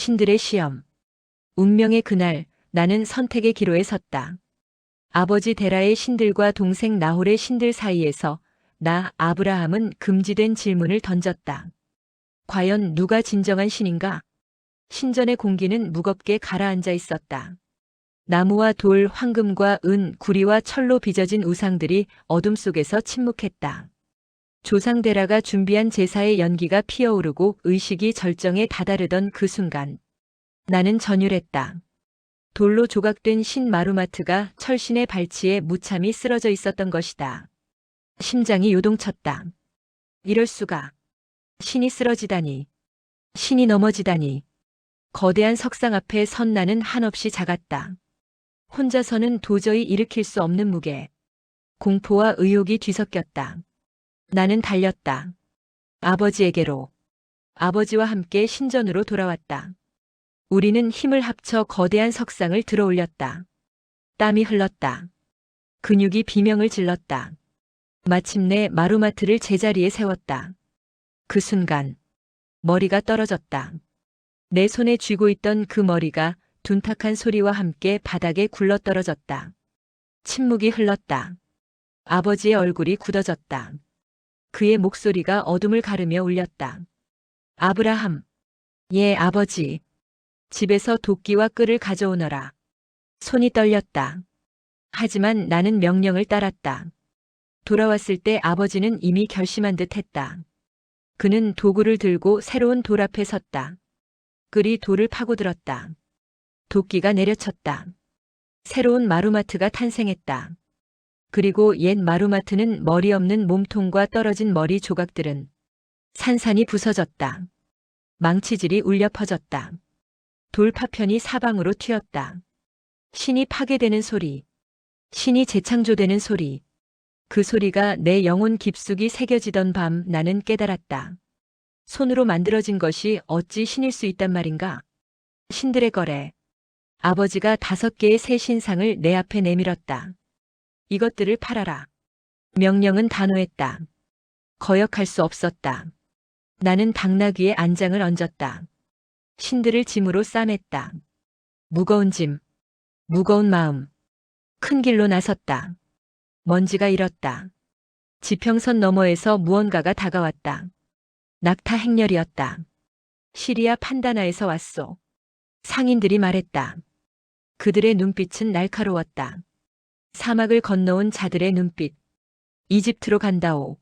신들의 시험. 운명의 그날 나는 선택의 기로에 섰다. 아버지 데라의 신들과 동생 나홀의 신들 사이에서 나 아브라함은 금지된 질문을 던졌다. 과연 누가 진정한 신인가? 신전의 공기는 무겁게 가라앉아 있었다. 나무와 돌, 황금과 은, 구리와 철로 빚어진 우상들이 어둠 속에서 침묵했다. 조상 데라가 준비한 제사의 연기가 피어오르고 의식이 절정에 다다르던 그 순간 나는 전율했다. 돌로 조각된 신 마루마트가 철신의 발치에 무참히 쓰러져 있었던 것이다. 심장이 요동쳤다. 이럴 수가. 신이 쓰러지다니. 신이 넘어지다니. 거대한 석상 앞에 선 나는 한없이 작았다. 혼자서는 도저히 일으킬 수 없는 무게. 공포와 의욕이 뒤섞였다. 나는 달렸다. 아버지에게로. 아버지와 함께 신전으로 돌아왔다. 우리는 힘을 합쳐 거대한 석상을 들어 올렸다. 땀이 흘렀다. 근육이 비명을 질렀다. 마침내 마루마트를 제자리에 세웠다. 그 순간 머리가 떨어졌다. 내 손에 쥐고 있던 그 머리가 둔탁한 소리와 함께 바닥에 굴러떨어졌다. 침묵이 흘렀다. 아버지의 얼굴이 굳어졌다. 그의 목소리가 어둠을 가르며 울렸다. 아브라함. 예, 아버지. 집에서 도끼와 끌을 가져오너라. 손이 떨렸다. 하지만 나는 명령을 따랐다. 돌아왔을 때 아버지는 이미 결심한 듯 했다. 그는 도구를 들고 새로운 돌 앞에 섰다. 끌이 돌을 파고들었다. 도끼가 내려쳤다. 새로운 마루마트가 탄생했다. 그리고 옛 마루마트는 머리 없는 몸통과 떨어진 머리 조각들은 산산이 부서졌다. 망치질이 울려 퍼졌다. 돌 파편이 사방으로 튀었다. 신이 파괴되는 소리. 신이 재창조되는 소리. 그 소리가 내 영혼 깊숙이 새겨지던 밤 나는 깨달았다. 손으로 만들어진 것이 어찌 신일 수 있단 말인가? 신들의 거래. 아버지가 5개의 새 신상을 내 앞에 내밀었다. 이것들을 팔아라. 명령은 단호했다. 거역할 수 없었다. 나는 당나귀에 안장을 얹었다. 신들을 짐으로 싸맸다. 무거운 짐, 무거운 마음. 큰 길로 나섰다. 먼지가 일었다. 지평선 너머에서 무언가가 다가왔다. 낙타 행렬이었다. 시리아 판다나에서 왔소. 상인들이 말했다. 그들의 눈빛은 날카로웠다. 사막을 건너온 자들의 눈빛. 이집트로 간다오.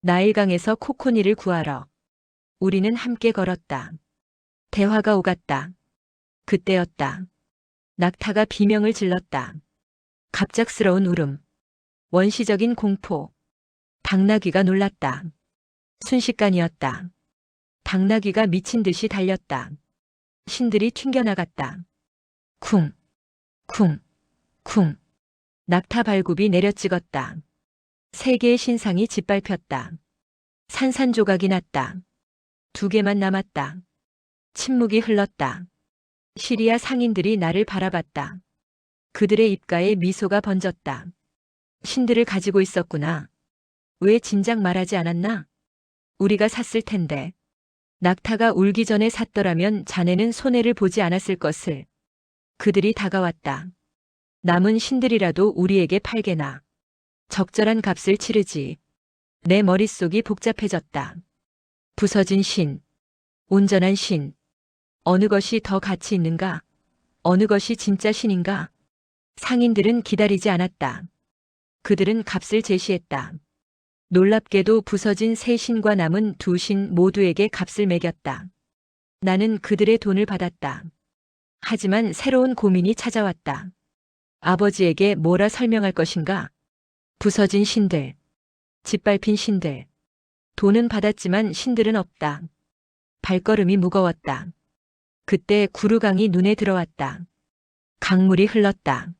나일강에서 코코니를 구하러. 우리는 함께 걸었다. 대화가 오갔다. 그때였다. 낙타가 비명을 질렀다. 갑작스러운 울음. 원시적인 공포. 당나귀가 놀랐다. 순식간이었다. 당나귀가 미친 듯이 달렸다. 신들이 튕겨나갔다. 쿵, 쿵, 쿵. 낙타 발굽이 내려찍었다. 3개의 신상이 짓밟혔다. 산산조각이 났다. 2개만 남았다. 침묵이 흘렀다. 시리아 상인들이 나를 바라봤다. 그들의 입가에 미소가 번졌다. 신들을 가지고 있었구나. 왜 진작 말하지 않았나? 우리가 샀을 텐데. 낙타가 울기 전에 샀더라면 자네는 손해를 보지 않았을 것을. 그들이 다가왔다. 남은 신들이라도 우리에게 팔게나. 적절한 값을 치르지. 내 머릿속이 복잡해졌다. 부서진 신. 온전한 신. 어느 것이 더 가치 있는가? 어느 것이 진짜 신인가? 상인들은 기다리지 않았다. 그들은 값을 제시했다. 놀랍게도 부서진 3신과 남은 2신 모두에게 값을 매겼다. 나는 그들의 돈을 받았다. 하지만 새로운 고민이 찾아왔다. 아버지에게 뭐라 설명할 것인가? 부서진 신들. 짓밟힌 신들. 돈은 받았지만 신들은 없다. 발걸음이 무거웠다. 그때 구루강이 눈에 들어왔다. 강물이 흘렀다.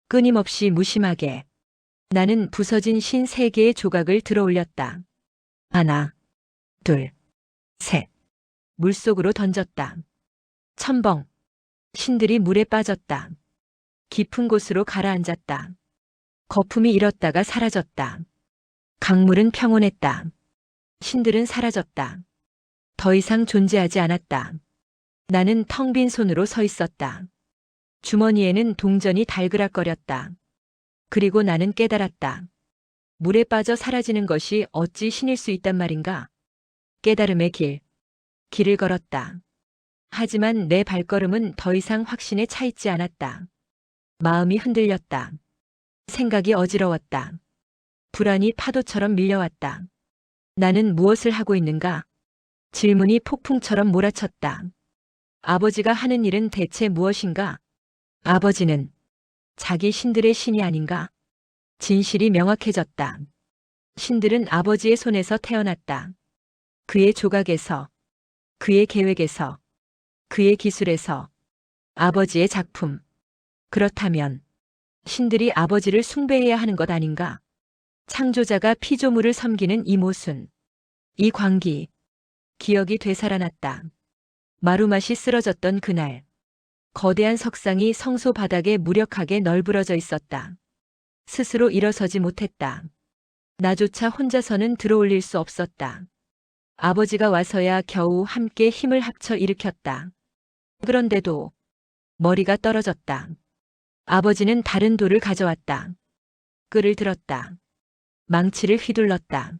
끊임없이 무심하게. 나는 부서진 신 3개의 조각을 들어 올렸다. 하나, 둘, 셋. 물속으로 던졌다. 첨벙. 신들이 물에 빠졌다. 깊은 곳으로 가라앉았다. 거품이 일었다가 사라졌다. 강물은 평온했다. 신들은 사라졌다. 더 이상 존재하지 않았다. 나는 텅 빈 손으로 서 있었다. 주머니에는 동전이 달그락거렸다. 그리고 나는 깨달았다. 물에 빠져 사라지는 것이 어찌 신일 수 있단 말인가? 깨달음의 길을 걸었다. 하지만 내 발걸음은 더 이상 확신에 차 있지 않았다. 마음이 흔들렸다. 생각이 어지러웠다. 불안이 파도처럼 밀려왔다. 나는 무엇을 하고 있는가? 질문이 폭풍처럼 몰아쳤다. 아버지가 하는 일은 대체 무엇인가? 아버지는 자기 신들의 신이 아닌가? 진실이 명확해졌다. 신들은 아버지의 손에서 태어났다. 그의 조각에서, 그의 계획에서, 그의 기술에서, 아버지의 작품. 그렇다면 신들이 아버지를 숭배해야 하는 것 아닌가? 창조자가 피조물을 섬기는 이 모순, 이 광기, 기억이 되살아났다. 마루맛이 쓰러졌던 그날, 거대한 석상이 성소 바닥에 무력하게 널브러져 있었다. 스스로 일어서지 못했다. 나조차 혼자서는 들어올릴 수 없었다. 아버지가 와서야 겨우 함께 힘을 합쳐 일으켰다. 그런데도 머리가 떨어졌다. 아버지는 다른 돌을 가져왔다. 끈을 들었다. 망치를 휘둘렀다.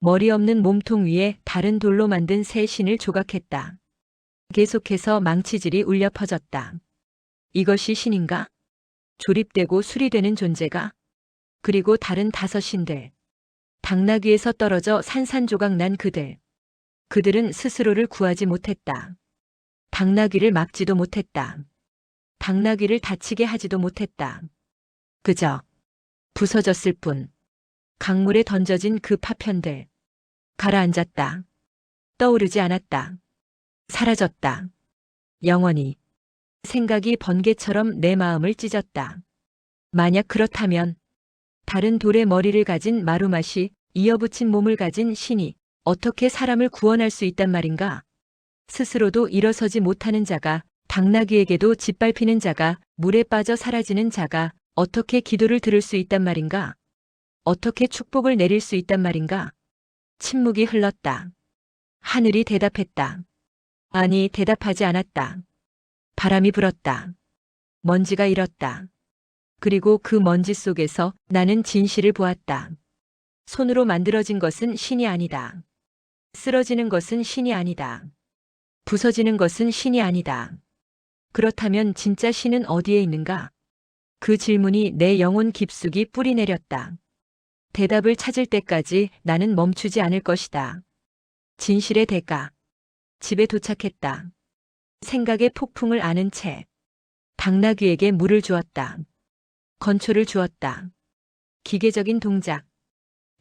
머리 없는 몸통 위에 다른 돌로 만든 새 신을 조각했다. 계속해서 망치질이 울려 퍼졌다. 이것이 신인가? 조립되고 수리되는 존재가? 그리고 다른 5신들. 당나귀에서 떨어져 산산조각 난 그들. 그들은 스스로를 구하지 못했다. 당나귀를 막지도 못했다. 당나귀를 다치게 하지도 못했다. 그저 부서졌을 뿐. 강물에 던져진 그 파편들. 가라앉았다. 떠오르지 않았다. 사라졌다. 영원히. 생각이 번개처럼 내 마음을 찢었다. 만약 그렇다면 다른 돌의 머리를 가진 마루맛이 이어붙인 몸을 가진 신이 어떻게 사람을 구원할 수 있단 말인가? 스스로도 일어서지 못하는 자가, 당나귀에게도 짓밟히는 자가, 물에 빠져 사라지는 자가 어떻게 기도를 들을 수 있단 말인가? 어떻게 축복을 내릴 수 있단 말인가? 침묵이 흘렀다. 하늘이 대답했다. 아니, 대답하지 않았다. 바람이 불었다. 먼지가 일었다. 그리고 그 먼지 속에서 나는 진실을 보았다. 손으로 만들어진 것은 신이 아니다. 쓰러지는 것은 신이 아니다. 부서지는 것은 신이 아니다. 그렇다면 진짜 신은 어디에 있는가? 그 질문이 내 영혼 깊숙이 뿌리 내렸다. 대답을 찾을 때까지 나는 멈추지 않을 것이다. 진실의 대가. 집에 도착했다. 생각의 폭풍을 아는 채 당나귀에게 물을 주었다. 건초를 주었다. 기계적인 동작.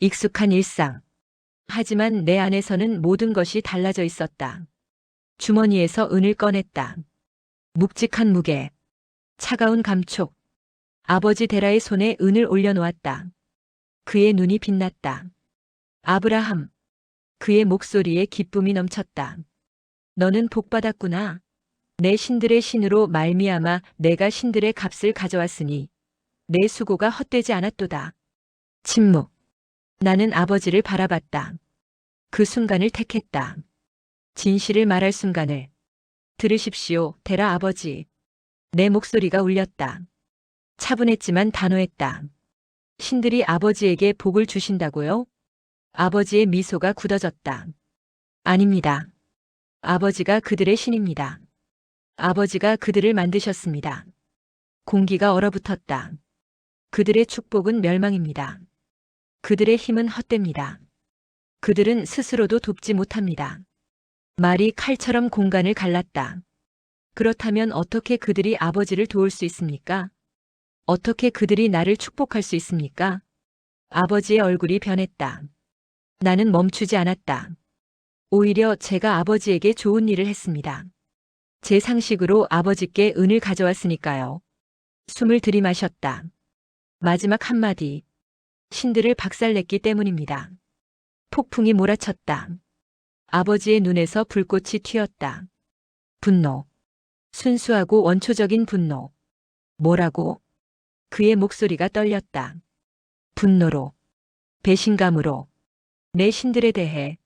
익숙한 일상. 하지만 내 안에서는 모든 것이 달라져 있었다. 주머니에서 은을 꺼냈다. 묵직한 무게. 차가운 감촉. 아버지 데라의 손에 은을 올려놓았다. 그의 눈이 빛났다. 아브라함. 그의 목소리에 기쁨이 넘쳤다. 너는 복받았구나. 내 신들의 신으로 말미암아 내가 신들의 값을 가져왔으니 내 수고가 헛되지 않았도다. 침묵. 나는 아버지를 바라봤다. 그 순간을 택했다. 진실을 말할 순간을. 들으십시오, 데라 아버지. 내 목소리가 울렸다. 차분했지만 단호했다. 신들이 아버지에게 복을 주신다고요? 아버지의 미소가 굳어졌다. 아닙니다. 아버지가 그들의 신입니다. 아버지가 그들을 만드셨습니다. 공기가 얼어붙었다. 그들의 축복은 멸망입니다. 그들의 힘은 헛됩니다. 그들은 스스로도 돕지 못합니다. 말이 칼처럼 공간을 갈랐다. 그렇다면 어떻게 그들이 아버지를 도울 수 있습니까? 어떻게 그들이 나를 축복할 수 있습니까? 아버지의 얼굴이 변했다. 나는 멈추지 않았다. 오히려 제가 아버지에게 좋은 일을 했습니다. 제 상식으로 아버지께 은을 가져왔으니까요. 숨을 들이마셨다. 마지막 한마디. 신들을 박살냈기 때문입니다. 폭풍이 몰아쳤다. 아버지의 눈에서 불꽃이 튀었다. 분노. 순수하고 원초적인 분노. 뭐라고? 그의 목소리가 떨렸다. 분노로. 배신감으로. 내 신들에 대해.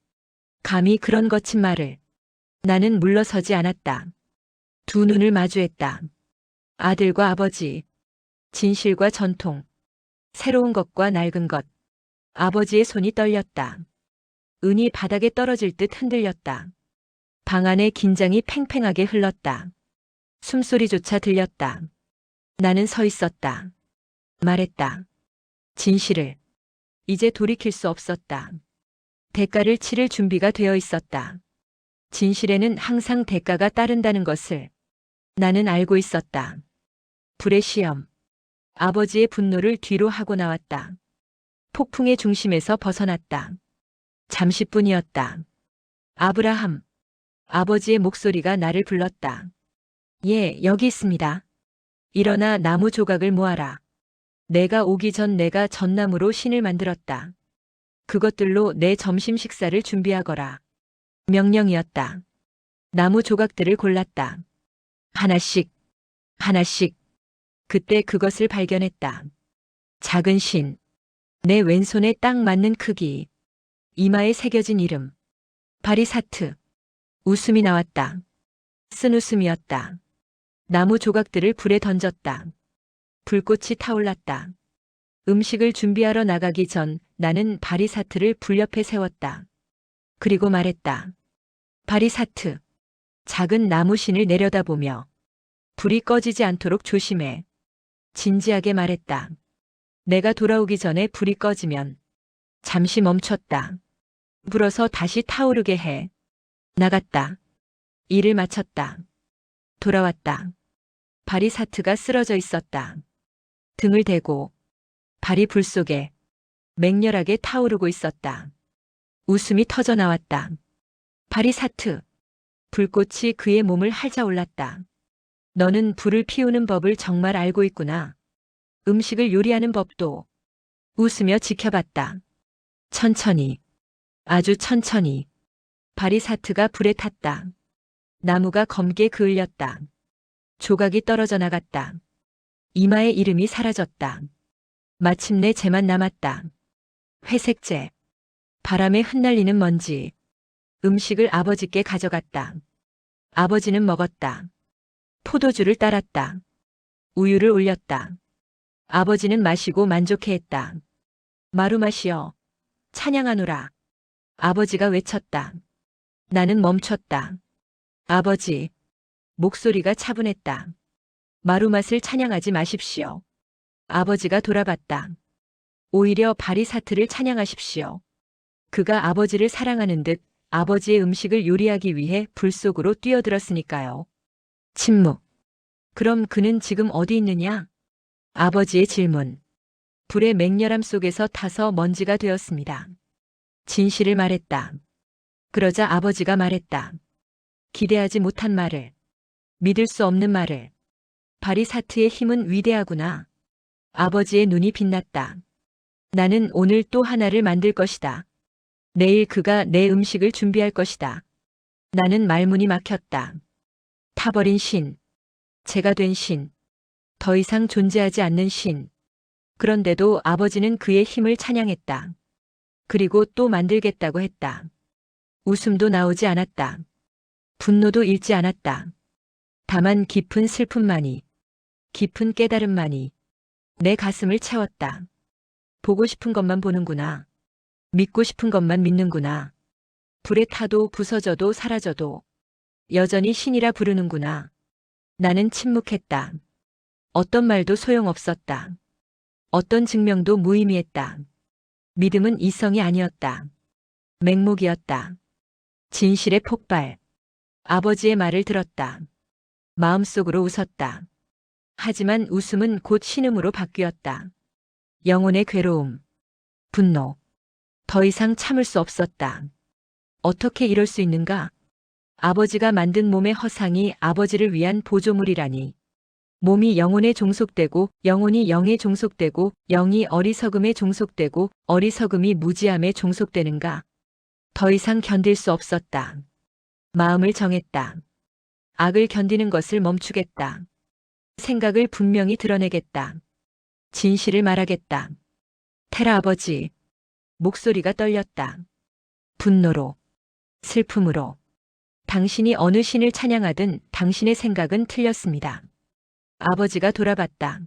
감히 그런 거친 말을. 나는 물러서지 않았다. 두 눈을 마주했다. 아들과 아버지, 진실과 전통, 새로운 것과 낡은 것. 아버지의 손이 떨렸다. 은이 바닥에 떨어질 듯 흔들렸다. 방 안에 긴장이 팽팽하게 흘렀다. 숨소리조차 들렸다. 나는 서 있었다. 말했다. 진실을. 이제 돌이킬 수 없었다. 대가를 치를 준비가 되어 있었다. 진실에는 항상 대가가 따른다는 것을 나는 알고 있었다. 불의 시험. 아버지의 분노를 뒤로 하고 나왔다. 폭풍의 중심에서 벗어났다. 잠시뿐이었다. 아브라함. 아버지의 목소리가 나를 불렀다. 예, 여기 있습니다. 일어나 나무 조각을 모아라. 내가 오기 전 내가 전나무로 신을 만들었다. 그것들로 내 점심 식사를 준비하거라. 명령이었다. 나무 조각들을 골랐다. 하나씩, 하나씩. 그때 그것을 발견했다. 작은 신. 내 왼손에 딱 맞는 크기. 이마에 새겨진 이름. 바리사트. 웃음이 나왔다. 쓴 웃음이었다. 나무 조각들을 불에 던졌다. 불꽃이 타올랐다. 음식을 준비하러 나가기 전 나는 바리사트를 불 옆에 세웠다. 그리고 말했다. 바리사트. 작은 나무신을 내려다보며 불이 꺼지지 않도록 조심해. 진지하게 말했다. 내가 돌아오기 전에 불이 꺼지면 잠시 멈췄다. 불어서 다시 타오르게 해. 나갔다. 일을 마쳤다. 돌아왔다. 바리사트가 쓰러져 있었다. 등을 대고 발이 불 속에 맹렬하게 타오르고 있었다. 웃음이 터져 나왔다. 바리사트. 불꽃이 그의 몸을 핥아올랐다. 너는 불을 피우는 법을 정말 알고 있구나. 음식을 요리하는 법도. 웃으며 지켜봤다. 천천히. 아주 천천히. 바리사트가 불에 탔다. 나무가 검게 그을렸다. 조각이 떨어져 나갔다. 이마에 이름이 사라졌다. 마침내 재만 남았다. 회색재. 바람에 흩날리는 먼지. 음식을 아버지께 가져갔다. 아버지는 먹었다. 포도주를 따랐다. 우유를 올렸다. 아버지는 마시고 만족해했다. 마루 마시어. 찬양하노라. 아버지가 외쳤다. 나는 멈췄다. 아버지. 목소리가 차분했다. 마루 맛을 찬양하지 마십시오. 아버지가 돌아봤다. 오히려 바리사트를 찬양하십시오. 그가 아버지를 사랑하는 듯 아버지의 음식을 요리하기 위해 불 속으로 뛰어들었으니까요. 침묵. 그럼 그는 지금 어디 있느냐? 아버지의 질문. 불의 맹렬함 속에서 타서 먼지가 되었습니다. 진실을 말했다. 그러자 아버지가 말했다. 기대하지 못한 말을. 믿을 수 없는 말을. 바리사트의 힘은 위대하구나. 아버지의 눈이 빛났다. 나는 오늘 또 하나를 만들 것이다. 내일 그가 내 음식을 준비할 것이다. 나는 말문이 막혔다. 타버린 신. 제가 된 신. 더 이상 존재하지 않는 신. 그런데도 아버지는 그의 힘을 찬양했다. 그리고 또 만들겠다고 했다. 웃음도 나오지 않았다. 분노도 잃지 않았다. 다만 깊은 슬픔만이, 깊은 깨달음만이 내 가슴을 채웠다. 보고 싶은 것만 보는구나. 믿고 싶은 것만 믿는구나. 불에 타도 부서져도 사라져도 여전히 신이라 부르는구나. 나는 침묵했다. 어떤 말도 소용없었다. 어떤 증명도 무의미했다. 믿음은 이성이 아니었다. 맹목이었다. 진실의 폭발. 아버지의 말을 들었다. 마음속으로 웃었다. 하지만 웃음은 곧 신음으로 바뀌었다. 영혼의 괴로움, 분노. 더 이상 참을 수 없었다. 어떻게 이럴 수 있는가? 아버지가 만든 몸의 허상이 아버지를 위한 보조물이라니. 몸이 영혼에 종속되고 영혼이 영에 종속되고 영이 어리석음에 종속되고 어리석음이 무지함에 종속되는가? 더 이상 견딜 수 없었다. 마음을 정했다. 악을 견디는 것을 멈추겠다. 생각을 분명히 드러내겠다. 진실을 말하겠다. 테라 아버지. 목소리가 떨렸다. 분노로, 슬픔으로, 당신이 어느 신을 찬양하든 당신의 생각은 틀렸습니다. 아버지가 돌아봤다.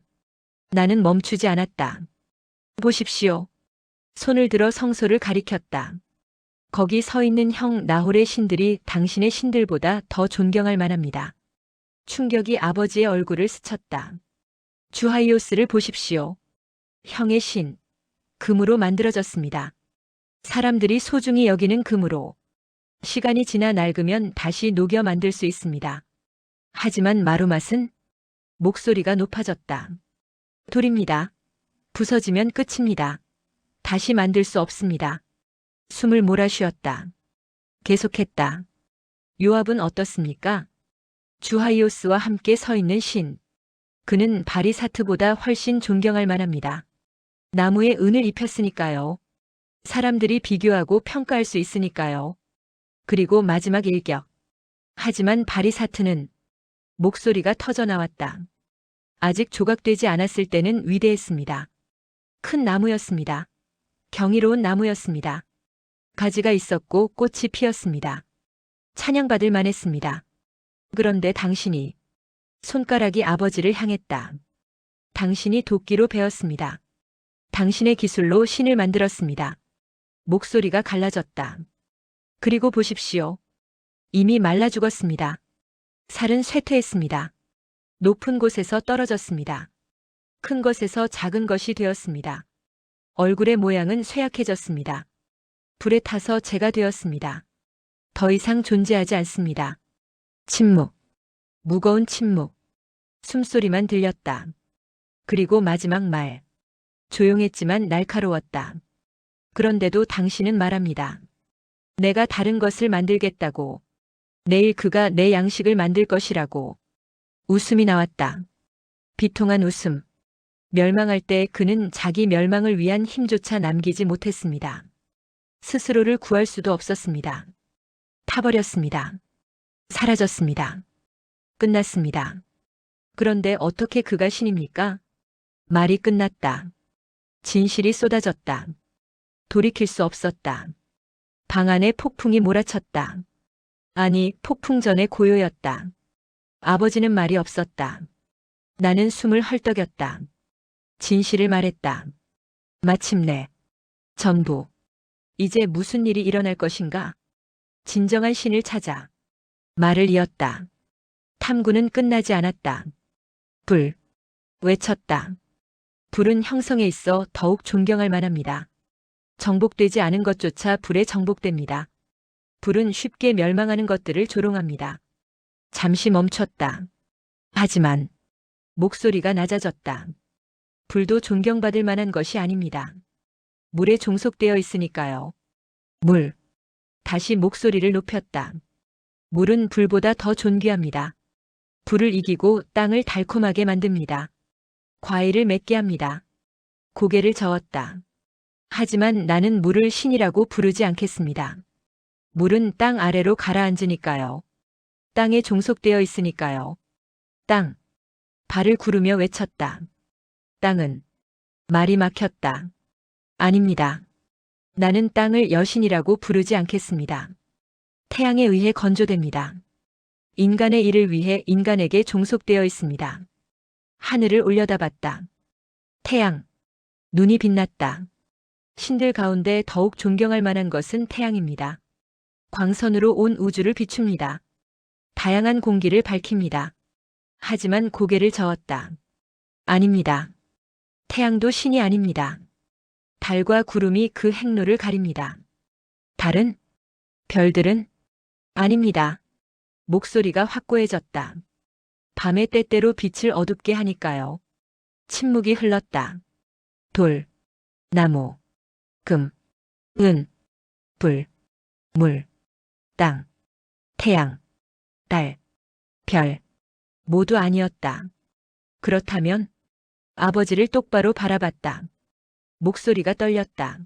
나는 멈추지 않았다. 보십시오. 손을 들어 성소를 가리켰다. 거기 서 있는 형 나홀의 신들이 당신의 신들보다 더 존경할 만합니다. 충격이 아버지의 얼굴을 스쳤다. 주하이오스를 보십시오. 형의 신. 금으로 만들어졌습니다. 사람들이 소중히 여기는 금으로. 시간이 지나 낡으면 다시 녹여 만들 수 있습니다. 하지만 마루맛은? 목소리가 높아졌다. 돌입니다. 부서지면 끝입니다. 다시 만들 수 없습니다. 숨을 몰아쉬었다. 계속했다. 요압은 어떻습니까? 주하이오스와 함께 서 있는 신. 그는 바리사트보다 훨씬 존경할 만합니다. 나무에 은을 입혔으니까요. 사람들이 비교하고 평가할 수 있으니까요. 그리고 마지막 일격. 하지만 바리사트는 목소리가 터져나왔다. 아직 조각되지 않았을 때는 위대했습니다. 큰 나무였습니다. 경이로운 나무였습니다. 가지가 있었고 꽃이 피었습니다. 찬양받을 만했습니다. 그런데 당신이 손가락이 아버지를 향했다. 당신이 도끼로 베었습니다. 당신의 기술로 신을 만들었습니다. 목소리가 갈라졌다. 그리고 보십시오. 이미 말라 죽었습니다. 살은 쇠퇴했습니다. 높은 곳에서 떨어졌습니다. 큰 것에서 작은 것이 되었습니다. 얼굴의 모양은 쇠약해졌습니다. 불에 타서 재가 되었습니다. 더 이상 존재하지 않습니다. 침묵. 무거운 침묵. 숨소리만 들렸다. 그리고 마지막 말. 조용했지만 날카로웠다. 그런데도 당신은 말합니다. 내가 다른 것을 만들겠다고. 내일 그가 내 양식을 만들 것이라고. 웃음이 나왔다. 비통한 웃음. 멸망할 때 그는 자기 멸망을 위한 힘조차 남기지 못했습니다. 스스로를 구할 수도 없었습니다. 타버렸습니다. 사라졌습니다. 끝났습니다. 그런데 어떻게 그가 신입니까? 말이 끝났다. 진실이 쏟아졌다. 돌이킬 수 없었다. 방 안에 폭풍이 몰아쳤다. 아니, 폭풍 전에 고요였다. 아버지는 말이 없었다. 나는 숨을 헐떡였다. 진실을 말했다. 마침내. 전부. 이제 무슨 일이 일어날 것인가? 진정한 신을 찾아. 말을 이었다. 탐구는 끝나지 않았다. 불. 외쳤다. 불은 형성에 있어 더욱 존경할 만합니다. 정복되지 않은 것조차 불에 정복됩니다. 불은 쉽게 멸망하는 것들을 조롱합니다. 잠시 멈췄다. 하지만 목소리가 낮아졌다. 불도 존경받을 만한 것이 아닙니다. 물에 종속되어 있으니까요. 물. 다시 목소리를 높였다. 물은 불보다 더 존귀합니다. 불을 이기고 땅을 달콤하게 만듭니다. 과일을 맺게 합니다. 고개를 저었다. 하지만 나는 물을 신이라고 부르지 않겠습니다. 물은 땅 아래로 가라앉으니까요. 땅에 종속되어 있으니까요. 땅. 발을 구르며 외쳤다. 땅은. 말이 막혔다. 아닙니다. 나는 땅을 여신이라고 부르지 않겠습니다. 태양에 의해 건조됩니다. 인간의 일을 위해 인간에게 종속되어 있습니다. 하늘을 올려다봤다. 태양. 눈이 빛났다. 신들 가운데 더욱 존경할 만한 것은 태양입니다. 광선으로 온 우주를 비춥니다. 다양한 공기를 밝힙니다. 하지만 고개를 저었다. 아닙니다. 태양도 신이 아닙니다. 달과 구름이 그 행로를 가립니다. 달은? 별들은? 아닙니다. 목소리가 확고해졌다. 밤의 때때로 빛을 어둡게 하니까요. 침묵이 흘렀다. 돌, 나무, 금, 은, 불, 물, 땅, 태양, 달, 별, 모두 아니었다. 그렇다면 아버지를 똑바로 바라봤다. 목소리가 떨렸다.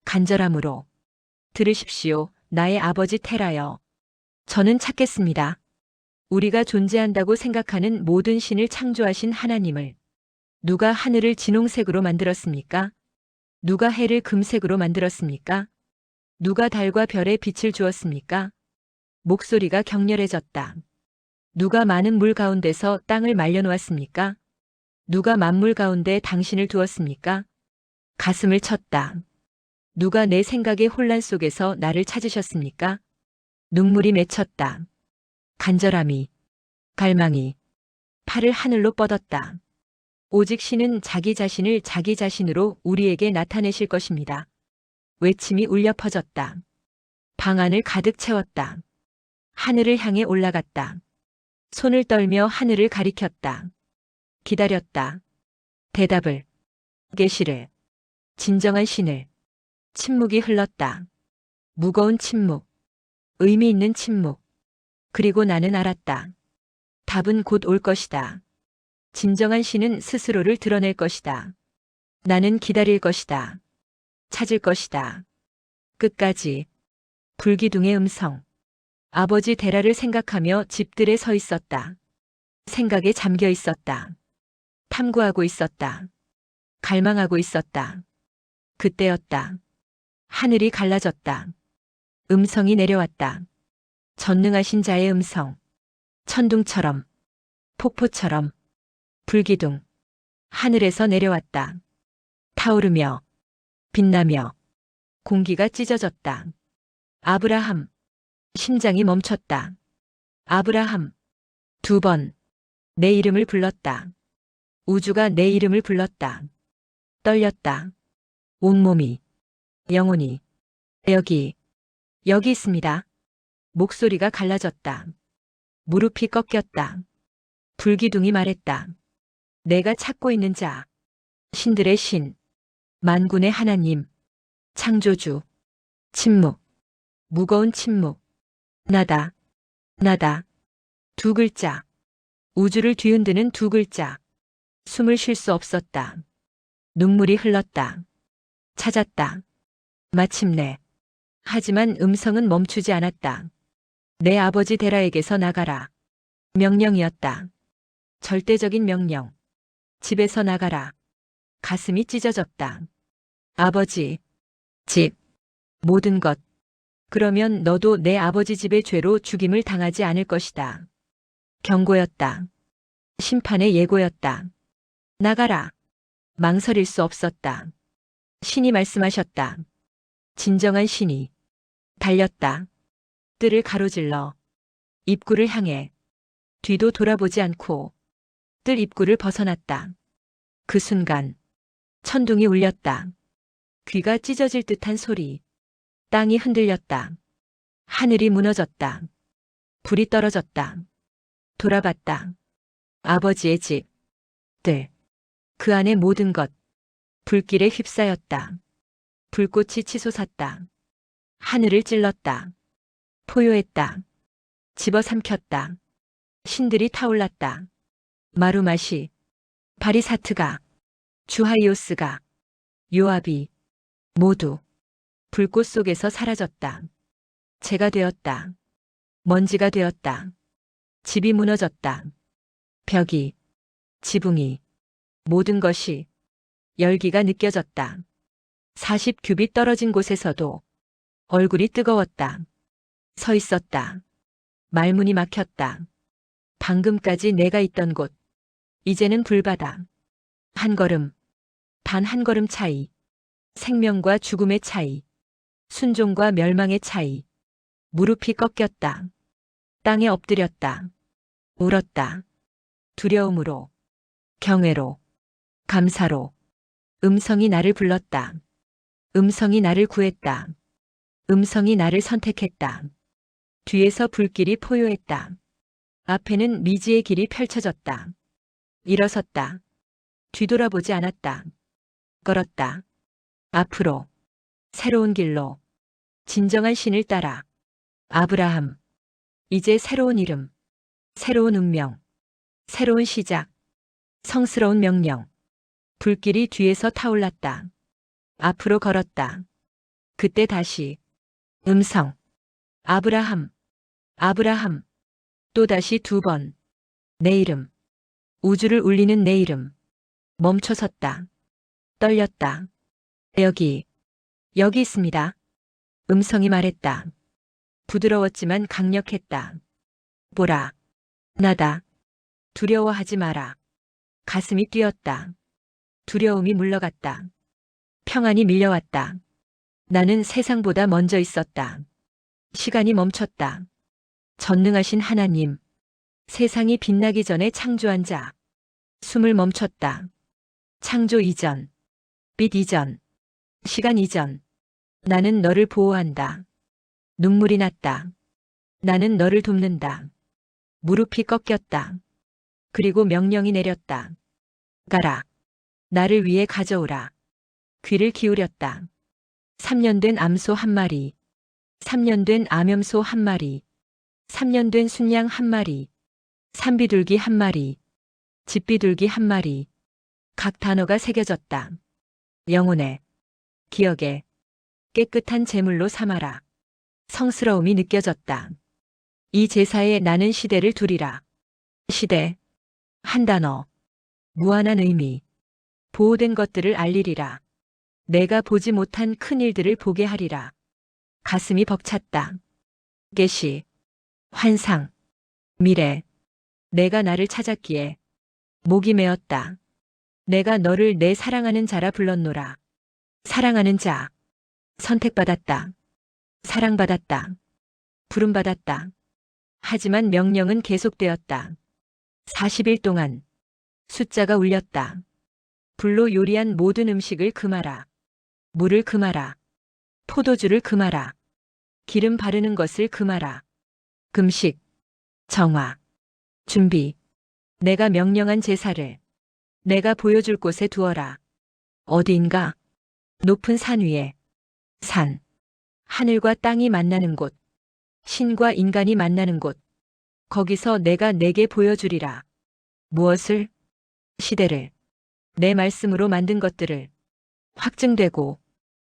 간절함으로. 들으십시오, 나의 아버지 테라여. 저는 찾겠습니다. 우리가 존재한다고 생각하는 모든 신을 창조하신 하나님을. 누가 하늘을 진홍색으로 만들었습니까? 누가 해를 금색으로 만들었습니까? 누가 달과 별에 빛을 주었습니까? 목소리가 격렬해졌다. 누가 많은 물 가운데서 땅을 말려놓았습니까? 누가 만물 가운데 당신을 두었습니까? 가슴을 쳤다. 누가 내 생각의 혼란 속에서 나를 찾으셨습니까? 눈물이 맺혔다. 간절함이, 갈망이, 팔을 하늘로 뻗었다. 오직 신은 자기 자신을 자기 자신으로 우리에게 나타내실 것입니다. 외침이 울려 퍼졌다. 방 안을 가득 채웠다. 하늘을 향해 올라갔다. 손을 떨며 하늘을 가리켰다. 기다렸다. 대답을, 계시를, 진정한 신을. 침묵이 흘렀다. 무거운 침묵, 의미 있는 침묵. 그리고 나는 알았다. 답은 곧 올 것이다. 진정한 신은 스스로를 드러낼 것이다. 나는 기다릴 것이다. 찾을 것이다. 끝까지. 불기둥의 음성. 아버지 데라를 생각하며 집들에 서 있었다. 생각에 잠겨 있었다. 탐구하고 있었다. 갈망하고 있었다. 그때였다. 하늘이 갈라졌다. 음성이 내려왔다. 전능하신 자의 음성. 천둥처럼, 폭포처럼, 불기둥, 하늘에서 내려왔다. 타오르며, 빛나며, 공기가 찢어졌다. 아브라함, 심장이 멈췄다. 아브라함, 2번, 내 이름을 불렀다. 우주가 내 이름을 불렀다. 떨렸다. 온몸이, 영혼이, 여기 있습니다. 목소리가 갈라졌다. 무릎이 꺾였다. 불기둥이 말했다. 내가 찾고 있는 자, 신들의 신, 만군의 하나님, 창조주. 침묵, 무거운 침묵. 나다, 나다. 2글자. 우주를 뒤흔드는 2글자. 숨을 쉴 수 없었다. 눈물이 흘렀다. 찾았다. 마침내. 하지만 음성은 멈추지 않았다. 내 아버지 데라에게서 나가라. 명령이었다. 절대적인 명령. 집에서 나가라. 가슴이 찢어졌다. 아버지, 집, 모든 것. 그러면 너도 내 아버지 집의 죄로 죽임을 당하지 않을 것이다. 경고였다. 심판의 예고였다. 나가라. 망설일 수 없었다. 신이 말씀하셨다. 진정한 신이. 달렸다. 뜰을 가로질러 입구를 향해 뒤도 돌아보지 않고 뜰 입구를 벗어났다. 그 순간 천둥이 울렸다. 귀가 찢어질 듯한 소리. 땅이 흔들렸다. 하늘이 무너졌다. 불이 떨어졌다. 돌아봤다. 아버지의 집, 뜰, 그 안의 모든 것. 불길에 휩싸였다. 불꽃이 치솟았다. 하늘을 찔렀다. 포효했다. 집어삼켰다. 신들이 타올랐다. 마루마시, 바리사트가, 주하이오스가, 요압이 모두 불꽃 속에서 사라졌다. 재가 되었다. 먼지가 되었다. 집이 무너졌다. 벽이, 지붕이, 모든 것이 열기가 느껴졌다. 40규빗 떨어진 곳에서도 얼굴이 뜨거웠다. 서 있었다. 말문이 막혔다. 방금까지 내가 있던 곳, 이제는 불바다. 한 걸음, 단 한 걸음 차이. 생명과 죽음의 차이. 순종과 멸망의 차이. 무릎이 꺾였다. 땅에 엎드렸다. 울었다. 두려움으로, 경외로, 감사로. 음성이 나를 불렀다. 음성이 나를 구했다. 음성이 나를 선택했다. 뒤에서 불길이 포효했다. 앞에는 미지의 길이 펼쳐졌다. 일어섰다. 뒤돌아보지 않았다. 걸었다. 앞으로. 새로운 길로. 진정한 신을 따라. 아브라함. 이제 새로운 이름. 새로운 운명. 새로운 시작. 성스러운 명령. 불길이 뒤에서 타올랐다. 앞으로 걸었다. 그때 다시. 음성. 아브라함. 아브라함. 또다시 2번. 내 이름. 우주를 울리는 내 이름. 멈춰섰다. 떨렸다. 여기 있습니다. 음성이 말했다. 부드러웠지만 강력했다. 보라. 나다. 두려워하지 마라. 가슴이 뛰었다. 두려움이 물러갔다. 평안이 밀려왔다. 나는 세상보다 먼저 있었다. 시간이 멈췄다. 전능하신 하나님. 세상이 빛나기 전에 창조한 자. 숨을 멈췄다. 창조 이전. 빛 이전. 시간 이전. 나는 너를 보호한다. 눈물이 났다. 나는 너를 돕는다. 무릎이 꺾였다. 그리고 명령이 내렸다. 가라. 나를 위해 가져오라. 귀를 기울였다. 3년 된 암소 한 마리. 3년 된 암염소 한 마리. 3년 된 순양 한 마리. 산비둘기 한 마리. 집비둘기 한 마리. 각 단어가 새겨졌다. 영혼에, 기억에, 깨끗한 제물로 삼아라. 성스러움이 느껴졌다. 이 제사에 나는 시대를 두리라. 시대, 한 단어, 무한한 의미, 보호된 것들을 알리리라. 내가 보지 못한 큰 일들을 보게 하리라. 가슴이 벅찼다. 계시, 환상, 미래. 내가 나를 찾았기에 목이 메었다. 내가 너를 내 사랑하는 자라 불렀노라. 사랑하는 자. 선택받았다. 사랑받았다. 부름받았다. 하지만 명령은 계속되었다. 40일 동안 숫자가 울렸다. 불로 요리한 모든 음식을 금하라. 물을 금하라. 포도주를 금하라. 기름 바르는 것을 금하라. 금식, 정화, 준비. 내가 명령한 제사를 내가 보여줄 곳에 두어라. 어디인가? 높은 산 위에. 산. 하늘과 땅이 만나는 곳. 신과 인간이 만나는 곳. 거기서 내가 내게 보여주리라. 무엇을? 시대를. 내 말씀으로 만든 것들을. 확증되고,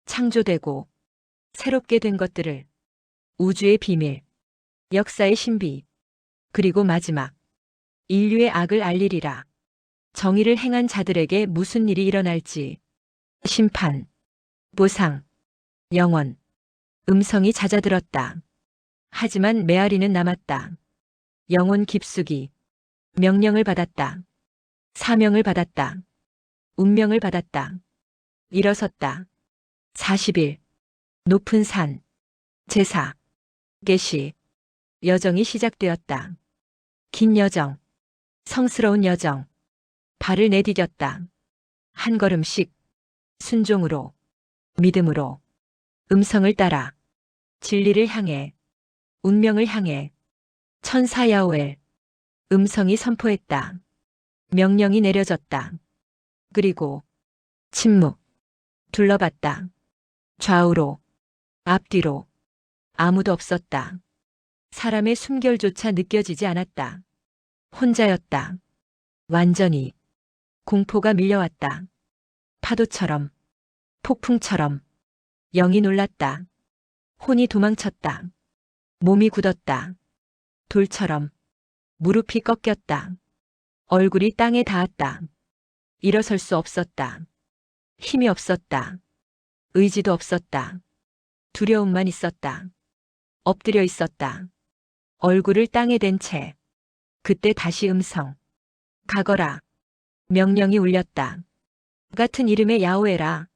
창조되고, 새롭게 된 것들을. 우주의 비밀. 역사의 신비. 그리고 마지막. 인류의 악을 알리리라. 정의를 행한 자들에게 무슨 일이 일어날지. 심판. 보상. 영원. 음성이 잦아들었다. 하지만 메아리는 남았다. 영혼 깊숙이. 명령을 받았다. 사명을 받았다. 운명을 받았다. 일어섰다. 40일. 높은 산. 제사. 계시. 여정이 시작되었다. 긴 여정. 성스러운 여정. 발을 내디뎠다. 한 걸음씩. 순종으로. 믿음으로. 음성을 따라. 진리를 향해. 운명을 향해. 천사 야훼. 음성이 선포했다. 명령이 내려졌다. 그리고 침묵. 둘러봤다. 좌우로. 앞뒤로. 아무도 없었다. 사람의 숨결조차 느껴지지 않았다. 혼자였다. 완전히. 공포가 밀려왔다. 파도처럼. 폭풍처럼. 영이 놀랐다. 혼이 도망쳤다. 몸이 굳었다. 돌처럼. 무릎이 꺾였다. 얼굴이 땅에 닿았다. 일어설 수 없었다. 힘이 없었다. 의지도 없었다. 두려움만 있었다. 엎드려 있었다. 얼굴을 땅에 댄 채. 그때 다시 음성. 가거라. 명령이 울렸다. 같은 이름의 야훼라.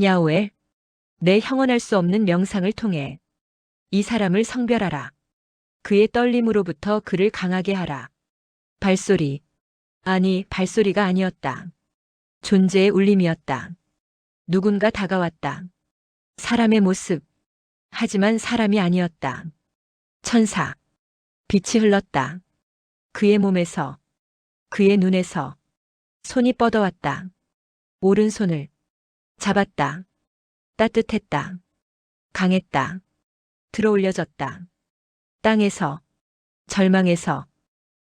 야훼. 내 형언할 수 없는 명상을 통해 이 사람을 성별하라. 그의 떨림으로부터 그를 강하게 하라. 발소리. 아니, 발소리가 아니었다. 존재의 울림이었다. 누군가 다가왔다. 사람의 모습. 하지만 사람이 아니었다. 천사. 빛이 흘렀다. 그의 몸에서, 그의 눈에서 손이 뻗어왔다. 오른손을 잡았다. 따뜻했다. 강했다. 들어올려졌다. 땅에서, 절망에서,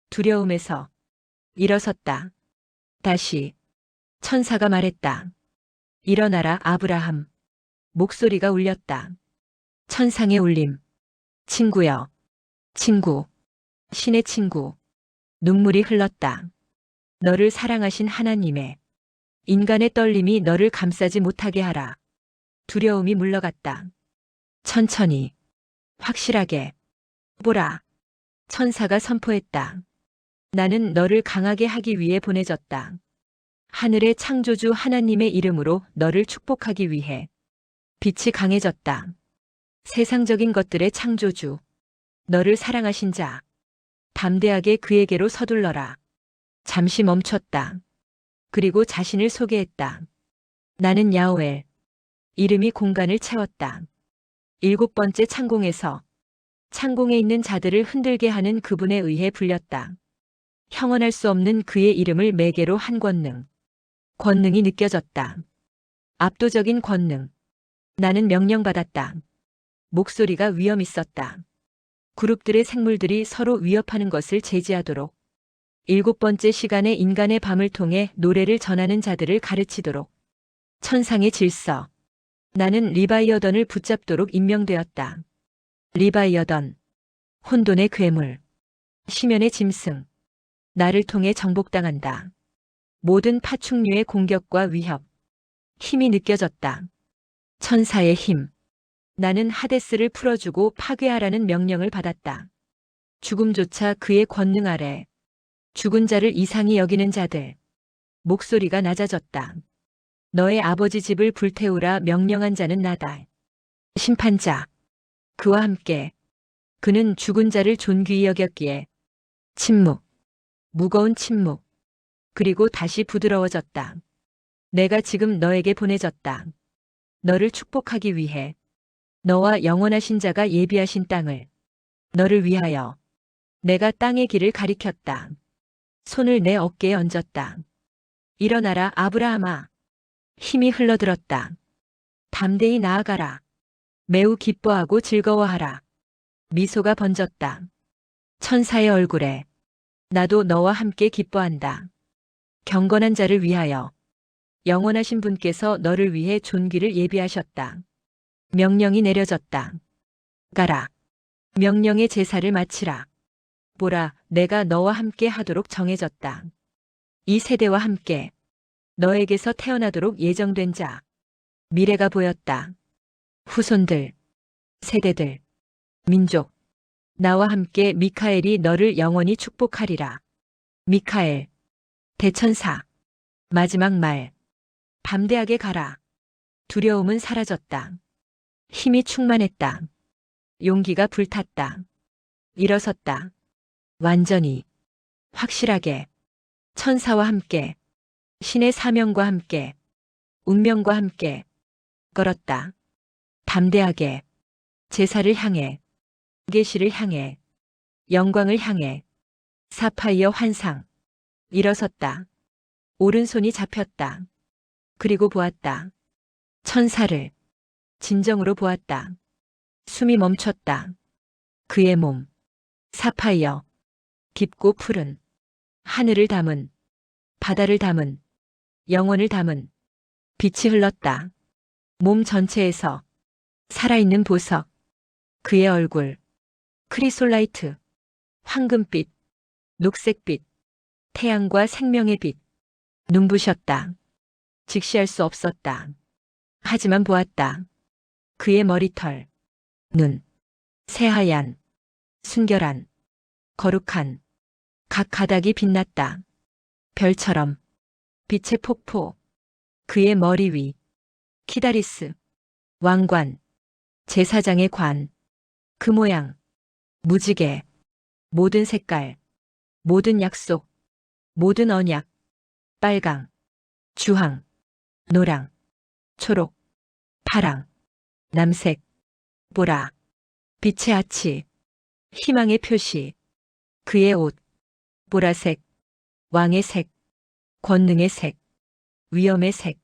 두려움에서 일어섰다. 다시 천사가 말했다. 일어나라 아브라함. 목소리가 울렸다. 천상의 울림. 친구여. 친구. 신의 친구. 눈물이 흘렀다. 너를 사랑하신 하나님의 인간의 떨림이 너를 감싸지 못하게 하라. 두려움이 물러갔다. 천천히. 확실하게. 보라. 천사가 선포했다. 나는 너를 강하게 하기 위해 보내졌다. 하늘의 창조주 하나님의 이름으로 너를 축복하기 위해. 빛이 강해졌다. 세상적인 것들의 창조주. 너를 사랑하신 자. 담대하게 그에게로 서둘러라. 잠시 멈췄다. 그리고 자신을 소개했다. 나는 야훼. 이름이 공간을 채웠다. 7번째 창공에서 창공에 있는 자들을 흔들게 하는 그분에 의해 불렸다. 형언할 수 없는 그의 이름을 매개로 한 권능. 권능이 느껴졌다. 압도적인 권능. 나는 명령받았다. 목소리가 위험 있었다. 그룹들의 생물들이 서로 위협하는 것을 제지하도록. 7번째 시간에 인간의 밤을 통해 노래를 전하는 자들을 가르치도록. 천상의 질서. 나는 리바이어던을 붙잡도록 임명되었다. 리바이어던. 혼돈의 괴물. 심연의 짐승. 나를 통해 정복당한다. 모든 파충류의 공격과 위협. 힘이 느껴졌다. 천사의 힘. 나는 하데스를 풀어주고 파괴하라는 명령을 받았다. 죽음조차 그의 권능 아래. 죽은 자를 이상히 여기는 자들. 목소리가 낮아졌다. 너의 아버지 집을 불태우라 명령한 자는 나다. 심판자. 그와 함께. 그는 죽은 자를 존귀히 여겼기에. 침묵. 무거운 침묵. 그리고 다시 부드러워졌다. 내가 지금 너에게 보내졌다. 너를 축복하기 위해. 너와 영원하신 자가 예비하신 땅을. 너를 위하여. 내가 땅의 길을 가리켰다. 손을 내 어깨에 얹었다. 일어나라 아브라함아. 힘이 흘러들었다. 담대히 나아가라. 매우 기뻐하고 즐거워하라. 미소가 번졌다. 천사의 얼굴에. 나도 너와 함께 기뻐한다. 경건한 자를 위하여. 영원하신 분께서 너를 위해 존귀를 예비하셨다. 명령이 내려졌다. 가라. 명령의 제사를 마치라. 보라, 내가 너와 함께 하도록 정해졌다. 이 세대와 함께. 너에게서 태어나도록 예정된 자. 미래가 보였다. 후손들. 세대들. 민족. 나와 함께 미카엘이 너를 영원히 축복하리라. 미카엘. 대천사. 마지막 말. 담대하게 가라. 두려움은 사라졌다. 힘이 충만했다. 용기가 불탔다. 일어섰다. 완전히. 확실하게. 천사와 함께. 신의 사명과 함께. 운명과 함께. 걸었다. 담대하게. 제사를 향해. 계시를 향해. 영광을 향해. 사파이어 환상. 일어섰다. 오른손이 잡혔다. 그리고 보았다. 천사를. 진정으로 보았다. 숨이 멈췄다. 그의 몸. 사파이어. 깊고 푸른. 하늘을 담은. 바다를 담은. 영혼을 담은. 빛이 흘렀다. 몸 전체에서. 살아있는 보석. 그의 얼굴. 크리솔라이트. 황금빛. 녹색빛. 태양과 생명의 빛. 눈부셨다. 직시할 수 없었다. 하지만 보았다. 그의 머리털. 눈. 새하얀. 순결한. 거룩한. 각 가닥이 빛났다. 별처럼. 빛의 폭포. 그의 머리 위. 키다리스. 왕관. 제사장의 관. 그 모양. 무지개. 모든 색깔. 모든 약속. 모든 언약. 빨강. 주황. 노랑. 초록. 파랑. 남색. 보라. 빛의 아치. 희망의 표시. 그의 옷. 보라색. 왕의 색. 권능의 색. 위엄의 색.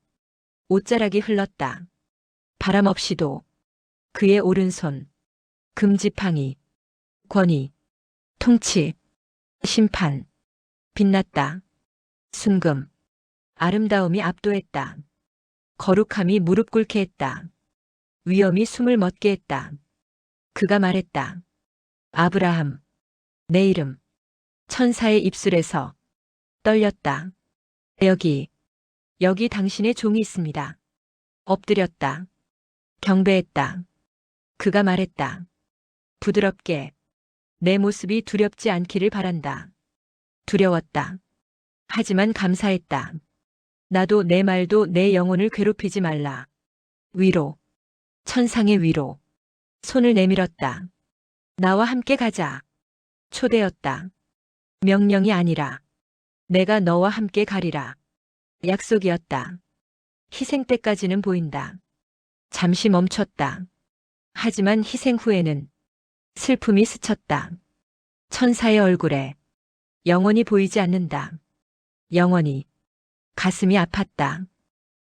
옷자락이 흘렀다. 바람 없이도. 그의 오른손. 금지팡이. 권위. 통치. 심판. 빛났다. 순금. 아름다움이 압도했다. 거룩함이 무릎 꿇게 했다. 위엄이 숨을 멎게 했다. 그가 말했다. 아브라함. 내 이름. 천사의 입술에서. 떨렸다. 여기. 여기 당신의 종이 있습니다. 엎드렸다. 경배했다. 그가 말했다. 부드럽게. 내 모습이 두렵지 않기를 바란다. 두려웠다. 하지만 감사했다. 나도 내 말도 내 영혼을 괴롭히지 말라. 위로. 천상의 위로. 손을 내밀었다. 나와 함께 가자. 초대였다. 명령이 아니라. 내가 너와 함께 가리라. 약속이었다. 희생 때까지는 보인다. 잠시 멈췄다. 하지만 희생 후에는 슬픔이 스쳤다. 천사의 얼굴에 영원히 보이지 않는다. 영원히. 가슴이 아팠다.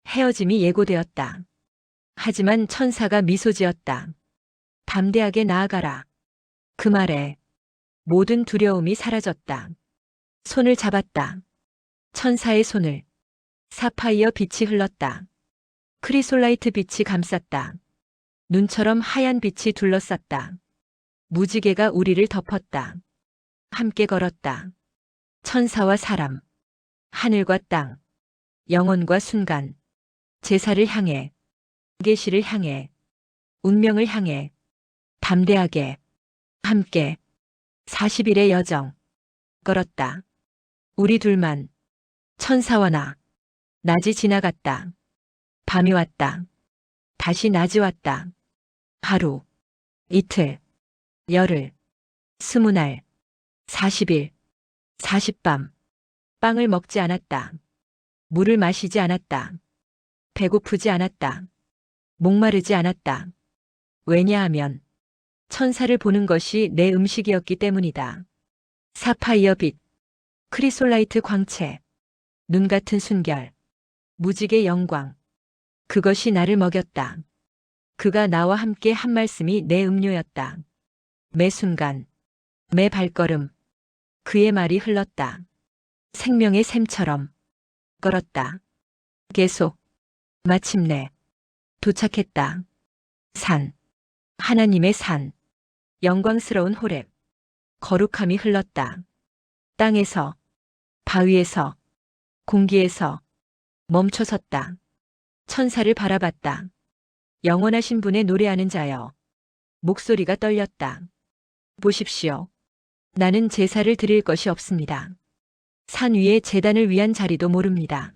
헤어짐이 예고되었다. 하지만 천사가 미소 지었다. 담대하게 나아가라. 그 말에 모든 두려움이 사라졌다. 손을 잡았다. 천사의 손을. 사파이어 빛이 흘렀다. 크리솔라이트 빛이 감쌌다. 눈처럼 하얀 빛이 둘러쌌다. 무지개가 우리를 덮었다. 함께 걸었다. 천사와 사람. 하늘과 땅. 영혼과 순간. 제사를 향해. 계시를 향해. 운명을 향해. 담대하게. 함께. 40일의 여정. 걸었다. 우리 둘만. 천사와 나. 낮이 지나갔다. 밤이 왔다. 다시 낮이 왔다. 하루. 이틀. 열흘. 20날. 40일. 40밤. 빵을 먹지 않았다. 물을 마시지 않았다. 배고프지 않았다. 목마르지 않았다. 왜냐하면 천사를 보는 것이 내 음식이었기 때문이다. 사파이어 빛, 크리솔라이트 광채, 눈 같은 순결, 무지개 영광. 그것이 나를 먹였다. 그가 나와 함께 한 말씀이 내 음료였다. 매 순간, 매 발걸음, 그의 말이 흘렀다. 생명의 샘처럼 걸었다. 계속. 마침내 도착했다. 산. 하나님의 산. 영광스러운 호렙. 거룩함이 흘렀다. 땅에서, 바위에서, 공기에서 멈춰 섰다. 천사를 바라봤다. 영원하신 분의 노래하는 자여. 목소리가 떨렸다. 보십시오. 나는 제사를 드릴 것이 없습니다. 산 위에 제단을 위한 자리도 모릅니다.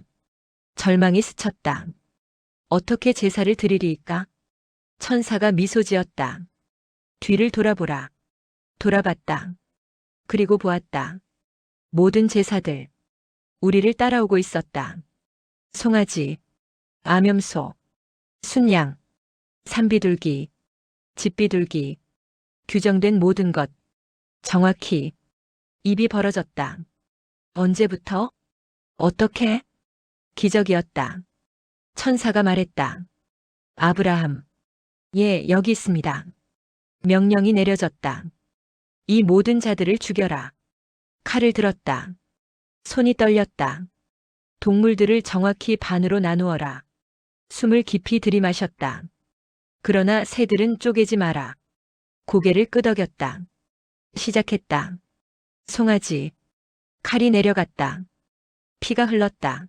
절망이 스쳤다. 어떻게 제사를 드리리이까? 천사가 미소 지었다. 뒤를 돌아보라. 돌아봤다. 그리고 보았다. 모든 제사들. 우리를 따라오고 있었다. 송아지, 암염소, 순양, 산비둘기, 집비둘기, 규정된 모든 것. 정확히. 입이 벌어졌다. 언제부터? 어떻게? 기적이었다. 천사가 말했다. 아브라함. 예, 여기 있습니다. 명령이 내려졌다. 이 모든 자들을 죽여라. 칼을 들었다. 손이 떨렸다. 동물들을 정확히 반으로 나누어라. 숨을 깊이 들이마셨다. 그러나 새들은 쪼개지 마라. 고개를 끄덕였다. 시작했다. 송아지. 칼이 내려갔다. 피가 흘렀다.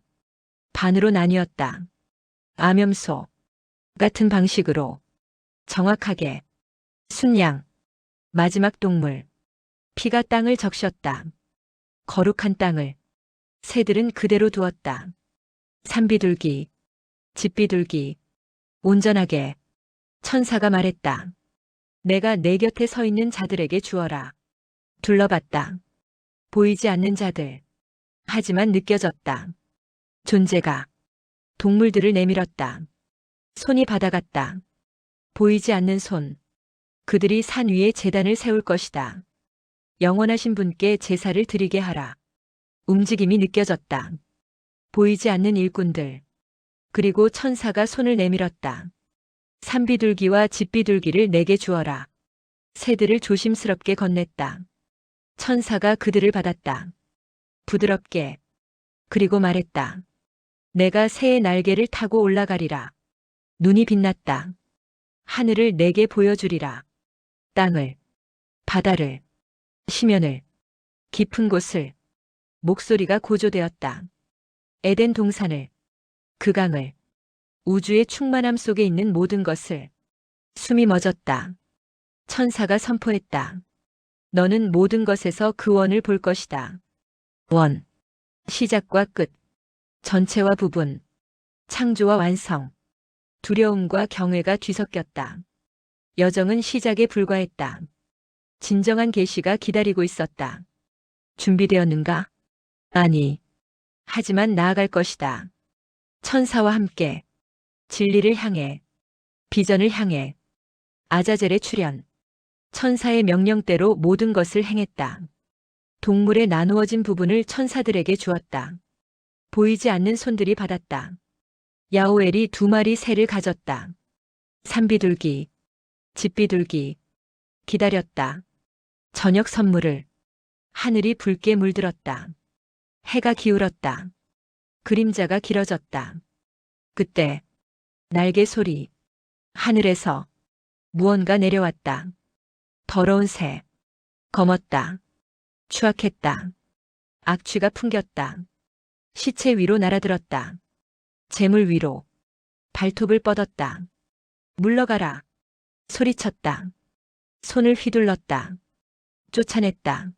반으로 나뉘었다. 암염소. 같은 방식으로. 정확하게. 순양. 마지막 동물. 피가 땅을 적셨다. 거룩한 땅을. 새들은 그대로 두었다. 산비둘기. 집비둘기. 온전하게. 천사가 말했다. 내가 내 곁에 서 있는 자들에게 주어라. 둘러봤다. 보이지 않는 자들. 하지만 느껴졌다. 존재가. 동물들을 내밀었다. 손이 받아갔다. 보이지 않는 손. 그들이 산 위에 제단을 세울 것이다. 영원하신 분께 제사를 드리게 하라. 움직임이 느껴졌다. 보이지 않는 일꾼들. 그리고 천사가 손을 내밀었다. 산비둘기와 집비둘기를 내게 주어라. 새들을 조심스럽게 건넸다. 천사가 그들을 받았다. 부드럽게. 그리고 말했다. 내가 새의 날개를 타고 올라가리라. 눈이 빛났다. 하늘을 내게 보여주리라. 땅을, 바다를, 심연을, 깊은 곳을. 목소리가 고조되었다. 에덴 동산을, 그 강을, 우주의 충만함 속에 있는 모든 것을. 숨이 멎었다. 천사가 선포했다. 너는 모든 것에서 그 원을 볼 것이다. 원. 시작과 끝. 전체와 부분. 창조와 완성. 두려움과 경외가 뒤섞였다. 여정은 시작에 불과했다. 진정한 계시가 기다리고 있었다. 준비되었는가? 아니. 하지만 나아갈 것이다. 천사와 함께. 진리를 향해. 비전을 향해. 아자젤의 출현. 천사의 명령대로 모든 것을 행했다. 동물의 나누어진 부분을 천사들에게 주었다. 보이지 않는 손들이 받았다. 야오엘이 2마리 새를 가졌다. 산비둘기, 집비둘기. 기다렸다. 저녁 선물을. 하늘이 붉게 물들었다. 해가 기울었다. 그림자가 길어졌다. 그때 날개 소리. 하늘에서 무언가 내려왔다. 더러운 새. 검었다. 추악했다. 악취가 풍겼다. 시체 위로 날아들었다. 재물 위로. 발톱을 뻗었다. 물러가라. 소리쳤다. 손을 휘둘렀다. 쫓아냈다.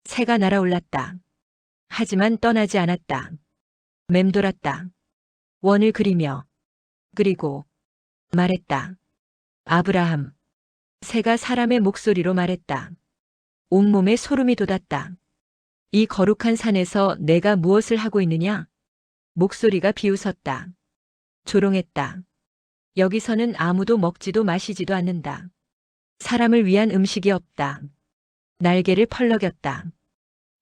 새가 날아올랐다. 하지만 떠나지 않았다. 맴돌았다. 원을 그리며. 그리고 말했다. 아브라함. 새가 사람의 목소리로 말했다. 온몸에 소름이 돋았다. 이 거룩한 산에서 내가 무엇을 하고 있느냐? 목소리가 비웃었다. 조롱했다. 여기서는 아무도 먹지도 마시지도 않는다. 사람을 위한 음식이 없다. 날개를 펄럭였다.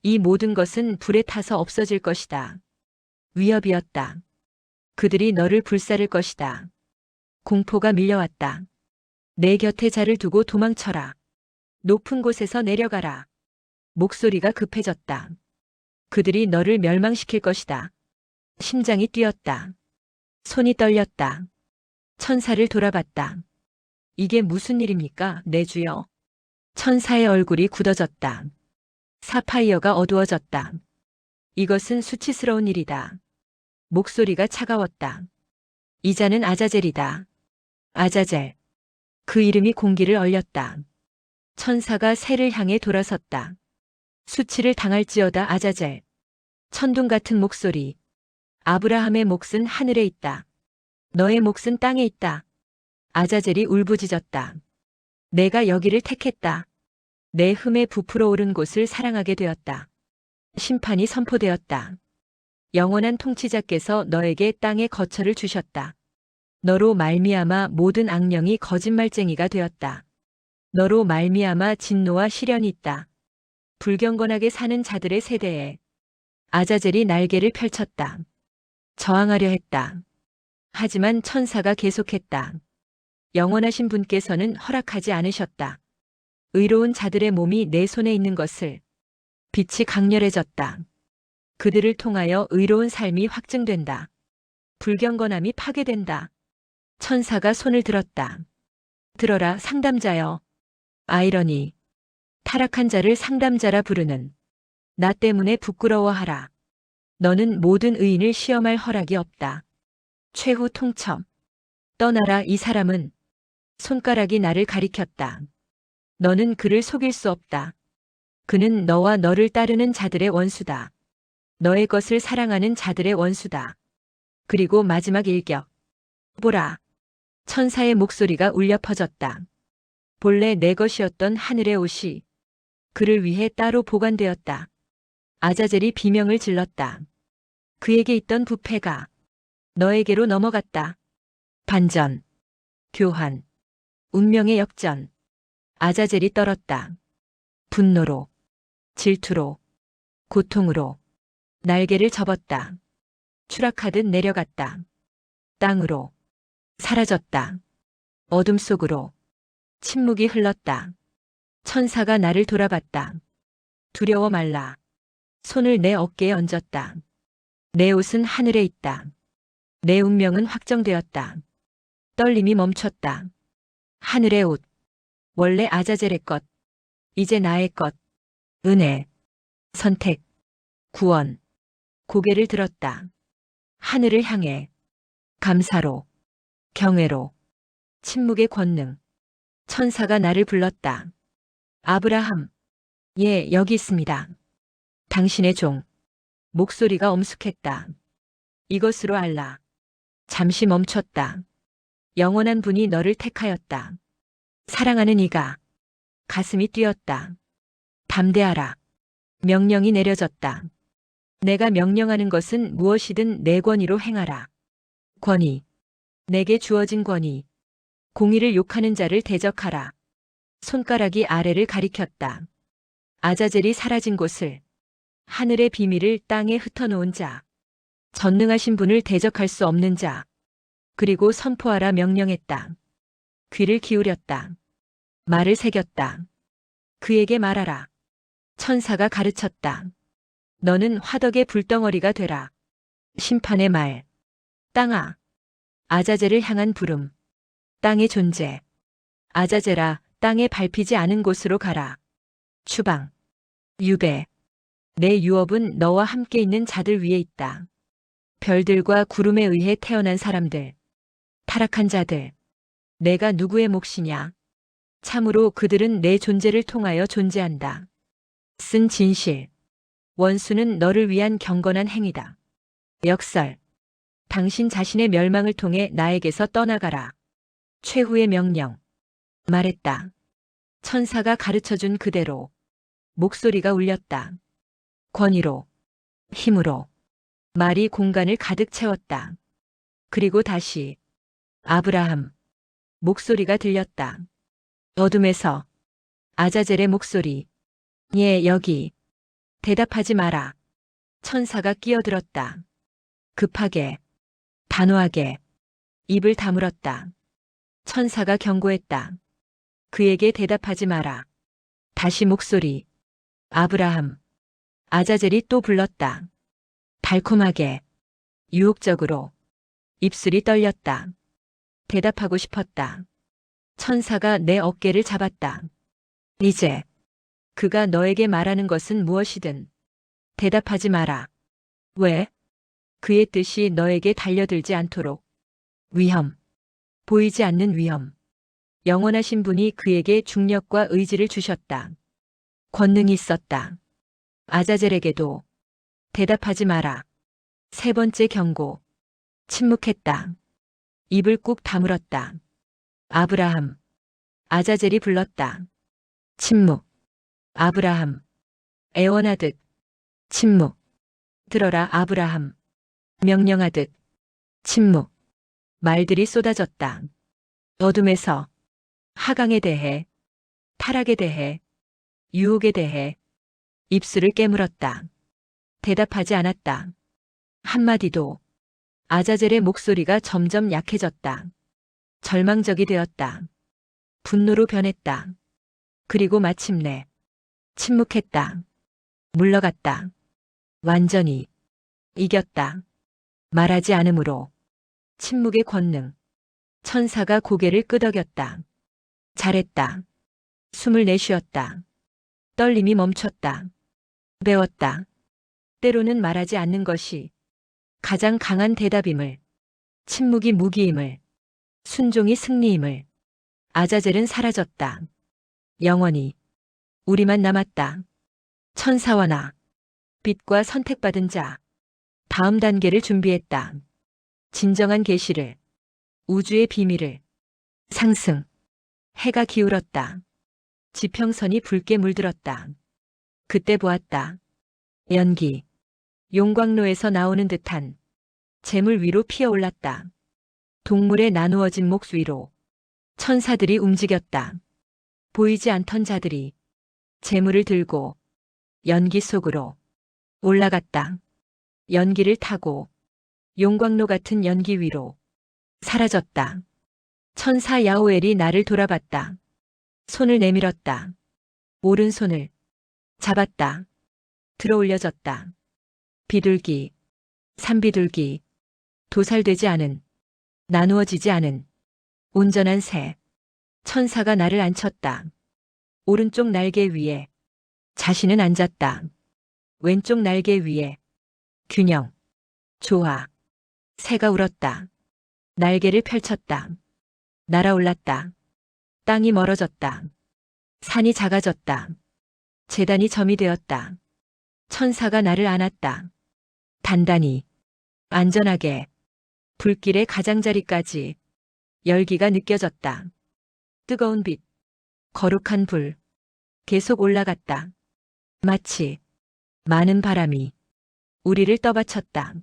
이 모든 것은 불에 타서 없어질 것이다. 위협이었다. 그들이 너를 불사를 것이다. 공포가 밀려왔다. 내 곁에 자를 두고 도망쳐라. 높은 곳에서 내려가라. 목소리가 급해졌다. 그들이 너를 멸망시킬 것이다. 심장이 뛰었다. 손이 떨렸다. 천사를 돌아봤다. 이게 무슨 일입니까, 내 주여? 천사의 얼굴이 굳어졌다. 사파이어가 어두워졌다. 이것은 수치스러운 일이다. 목소리가 차가웠다. 이 자는 아자젤이다. 아자젤. 그 이름이 공기를 얼렸다. 천사가 새를 향해 돌아섰다. 수치를 당할지어다 아자젤. 천둥 같은 목소리. 아브라함의 몫은 하늘에 있다. 너의 몫은 땅에 있다. 아자젤이 울부짖었다. 내가 여기를 택했다. 내 흠에 부풀어 오른 곳을 사랑하게 되었다. 심판이 선포되었다. 영원한 통치자께서 너에게 땅의 거처를 주셨다. 너로 말미암아 모든 악령이 거짓말쟁이가 되었다. 너로 말미암아 진노와 시련이 있다. 불경건하게 사는 자들의 세대에 아자젤이 날개를 펼쳤다. 저항하려 했다. 하지만 천사가 계속했다. 영원하신 분께서는 허락하지 않으셨다. 의로운 자들의 몸이 내 손에 있는 것을. 빛이 강렬해졌다. 그들을 통하여 의로운 삶이 확증된다. 불경건함이 파괴된다. 천사가 손을 들었다. 들어라 상담자여. 아이러니. 타락한 자를 상담자라 부르는. 나 때문에 부끄러워하라. 너는 모든 의인을 시험할 허락이 없다. 최후 통첩. 떠나라 이 사람은. 손가락이 나를 가리켰다. 너는 그를 속일 수 없다. 그는 너와 너를 따르는 자들의 원수다. 너의 것을 사랑하는 자들의 원수다. 그리고 마지막 일격. 보라. 천사의 목소리가 울려 퍼졌다. 본래 내 것이었던 하늘의 옷이 그를 위해 따로 보관되었다. 아자젤이 비명을 질렀다. 그에게 있던 부패가 너에게로 넘어갔다. 반전. 교환. 운명의 역전. 아자젤이 떨었다. 분노로. 질투로. 고통으로. 날개를 접었다. 추락하듯 내려갔다. 땅으로. 사라졌다. 어둠 속으로. 침묵이 흘렀다. 천사가 나를 돌아봤다. 두려워 말라. 손을 내 어깨에 얹었다. 내 옷은 하늘에 있다. 내 운명은 확정되었다. 떨림이 멈췄다. 하늘의 옷. 원래 아자젤의 것. 이제 나의 것. 은혜. 선택. 구원. 고개를 들었다. 하늘을 향해. 감사로. 경외로. 침묵의 권능. 천사가 나를 불렀다. 아브라함. 예, 여기 있습니다. 당신의 종. 목소리가 엄숙했다. 이것으로 알라. 잠시 멈췄다. 영원한 분이 너를 택하였다. 사랑하는 이가. 가슴이 뛰었다. 담대하라. 명령이 내려졌다. 내가 명령하는 것은 무엇이든 내 권위로 행하라. 권위. 내게 주어진 권위. 공의를 욕하는 자를 대적하라. 손가락이 아래를 가리켰다. 아자젤이 사라진 곳을, 하늘의 비밀을 땅에 흩어놓은 자, 전능하신 분을 대적할 수 없는 자, 그리고 선포하라 명령했다. 귀를 기울였다. 말을 새겼다. 그에게 말하라. 천사가 가르쳤다. 너는 화덕의 불덩어리가 되라. 심판의 말. 땅아. 아자젤을 향한 부름. 땅의 존재. 아자젤아, 땅에 밟히지 않은 곳으로 가라. 추방. 유배. 내 유업은 너와 함께 있는 자들 위에 있다. 별들과 구름에 의해 태어난 사람들. 타락한 자들. 내가 누구의 몫이냐? 참으로 그들은 내 존재를 통하여 존재한다. 쓴 진실. 원수는 너를 위한 경건한 행위다. 역설. 당신 자신의 멸망을 통해 나에게서 떠나가라. 최후의 명령. 말했다. 천사가 가르쳐준 그대로. 목소리가 울렸다. 권위로. 힘으로. 말이 공간을 가득 채웠다. 그리고 다시. 아브라함. 목소리가 들렸다. 어둠에서. 아자젤의 목소리. 예, 여기. 대답하지 마라. 천사가 끼어들었다. 급하게. 단호하게. 입을 다물었다. 천사가 경고했다. 그에게 대답하지 마라. 다시 목소리. 아브라함. 아자젤이 또 불렀다. 달콤하게. 유혹적으로. 입술이 떨렸다. 대답하고 싶었다. 천사가 내 어깨를 잡았다. 이제. 그가 너에게 말하는 것은 무엇이든 대답하지 마라. 왜? 그의 뜻이 너에게 달려들지 않도록. 위험. 보이지 않는 위험. 영원하신 분이 그에게 중력과 의지를 주셨다. 권능이 있었다. 아자젤에게도. 대답하지 마라. 세 번째 경고. 침묵했다. 입을 꾹 다물었다. 아브라함. 아자젤이 불렀다. 침묵. 아브라함. 애원하듯. 침묵. 들어라 아브라함. 명령하듯. 침묵. 말들이 쏟아졌다. 어둠에서. 하강에 대해. 타락에 대해. 유혹에 대해. 입술을 깨물었다. 대답하지 않았다. 한마디도. 아자젤의 목소리가 점점 약해졌다. 절망적이 되었다. 분노로 변했다. 그리고 마침내. 침묵했다. 물러갔다. 완전히. 이겼다. 말하지 않으므로. 침묵의 권능. 천사가 고개를 끄덕였다. 잘했다. 숨을 내쉬었다. 떨림이 멈췄다. 배웠다. 때로는 말하지 않는 것이 가장 강한 대답임을. 침묵이 무기임을. 순종이 승리임을. 아자젤은 사라졌다. 영원히. 우리만 남았다. 천사와 나. 빛과 선택받은 자. 다음 단계를 준비했다. 진정한 계시를. 우주의 비밀을. 상승. 해가 기울었다. 지평선이 붉게 물들었다. 그때 보았다. 연기. 용광로에서 나오는 듯한 재물 위로 피어올랐다. 동물의 나누어진 목 위로. 천사들이 움직였다. 보이지 않던 자들이 재물을 들고 연기 속으로 올라갔다. 연기를 타고 용광로 같은 연기 위로 사라졌다. 천사 야오엘이 나를 돌아봤다. 손을 내밀었다. 오른손을 잡았다. 들어 올려졌다. 비둘기, 산비둘기, 도살되지 않은, 나누어지지 않은 온전한 새. 천사가 나를 앉혔다. 오른쪽 날개 위에 자신은 앉았다. 왼쪽 날개 위에 균형, 조화. 새가 울었다. 날개를 펼쳤다. 날아올랐다. 땅이 멀어졌다. 산이 작아졌다. 재단이 점이 되었다. 천사가 나를 안았다. 단단히, 안전하게, 불길의 가장자리까지 열기가 느껴졌다. 뜨거운 빛, 거룩한 불, 계속 올라갔다. 마치 많은 바람이 우리를 떠받쳤다.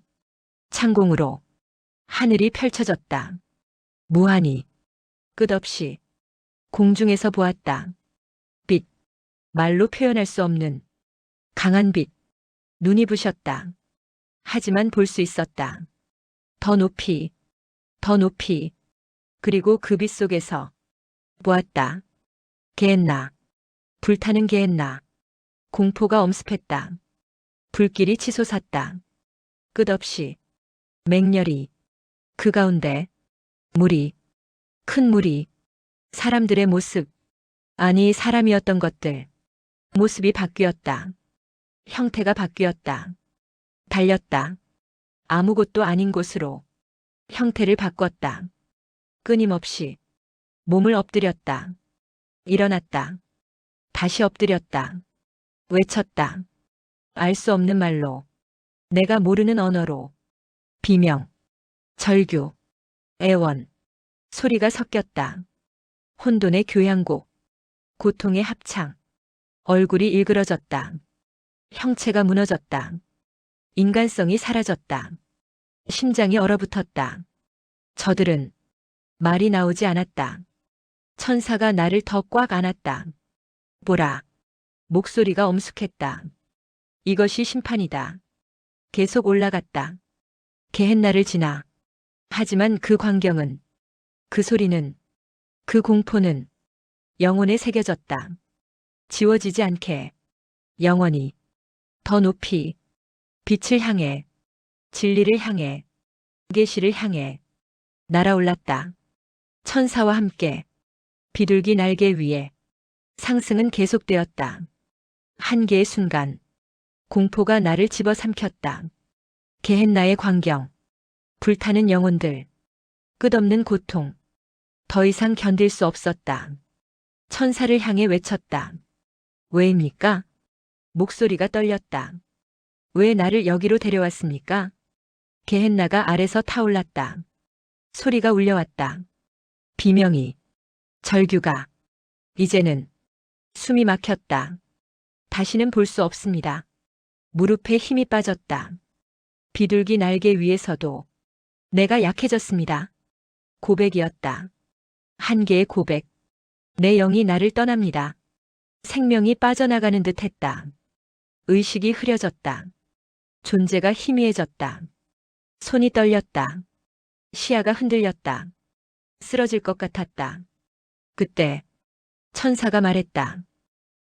창공으로 하늘이 펼쳐졌다. 무한히, 끝없이 공중에서 보았다. 빛, 말로 표현할 수 없는 강한 빛, 눈이 부셨다. 하지만 볼 수 있었다. 더 높이, 더 높이, 그리고 그 빛 속에서 보았다. 게엔나, 불타는 게엔나. 공포가 엄습했다. 불길이 치솟았다. 끝없이, 맹렬히, 그 가운데 물이, 큰 물이, 사람들의 모습, 아니 사람이었던 것들, 모습이 바뀌었다. 형태가 바뀌었다. 달렸다. 아무것도 아닌 곳으로 형태를 바꿨다. 끊임없이 몸을 엎드렸다. 일어났다. 다시 엎드렸다. 외쳤다. 알 수 없는 말로, 내가 모르는 언어로, 비명, 절규, 애원, 소리가 섞였다. 혼돈의 교향곡, 고통의 합창, 얼굴이 일그러졌다. 형체가 무너졌다. 인간성이 사라졌다. 심장이 얼어붙었다. 저들은 말이 나오지 않았다. 천사가 나를 더 꽉 안았다. 보라. 목소리가 엄숙했다. 이것이 심판이다. 계속 올라갔다. 게헨나를 지나. 하지만 그 광경은, 그 소리는, 그 공포는 영혼에 새겨졌다. 지워지지 않게, 영원히, 더 높이, 빛을 향해, 진리를 향해, 계시를 향해 날아올랐다. 천사와 함께 비둘기 날개 위에 상승은 계속되었다. 한 개의 순간 공포가 나를 집어삼켰다. 게헨나의 광경, 불타는 영혼들, 끝없는 고통, 더 이상 견딜 수 없었다. 천사를 향해 외쳤다. 왜입니까? 목소리가 떨렸다. 왜 나를 여기로 데려왔습니까? 게헨나가 아래서 타올랐다. 소리가 울려왔다. 비명이, 절규가. 이제는 숨이 막혔다. 다시는 볼 수 없습니다. 무릎에 힘이 빠졌다. 비둘기 날개 위에서도 내가 약해졌습니다. 고백이었다. 한 개의 고백. 내 영이 나를 떠납니다. 생명이 빠져나가는 듯 했다. 의식이 흐려졌다. 존재가 희미해졌다. 손이 떨렸다. 시야가 흔들렸다. 쓰러질 것 같았다. 그때 천사가 말했다.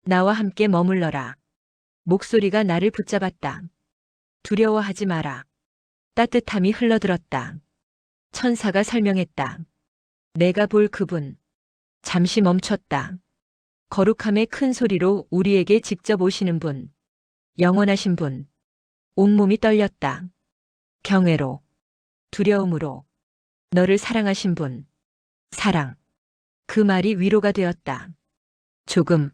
나와 함께 머물러라. 목소리가 나를 붙잡았다. 두려워하지 마라. 따뜻함이 흘러들었다. 천사가 설명했다. 내가 볼 그분. 잠시 멈췄다. 거룩함의 큰 소리로 우리에게 직접 오시는 분. 영원하신 분. 온몸이 떨렸다. 경외로, 두려움으로, 너를 사랑하신 분. 사랑. 그 말이 위로가 되었다. 조금.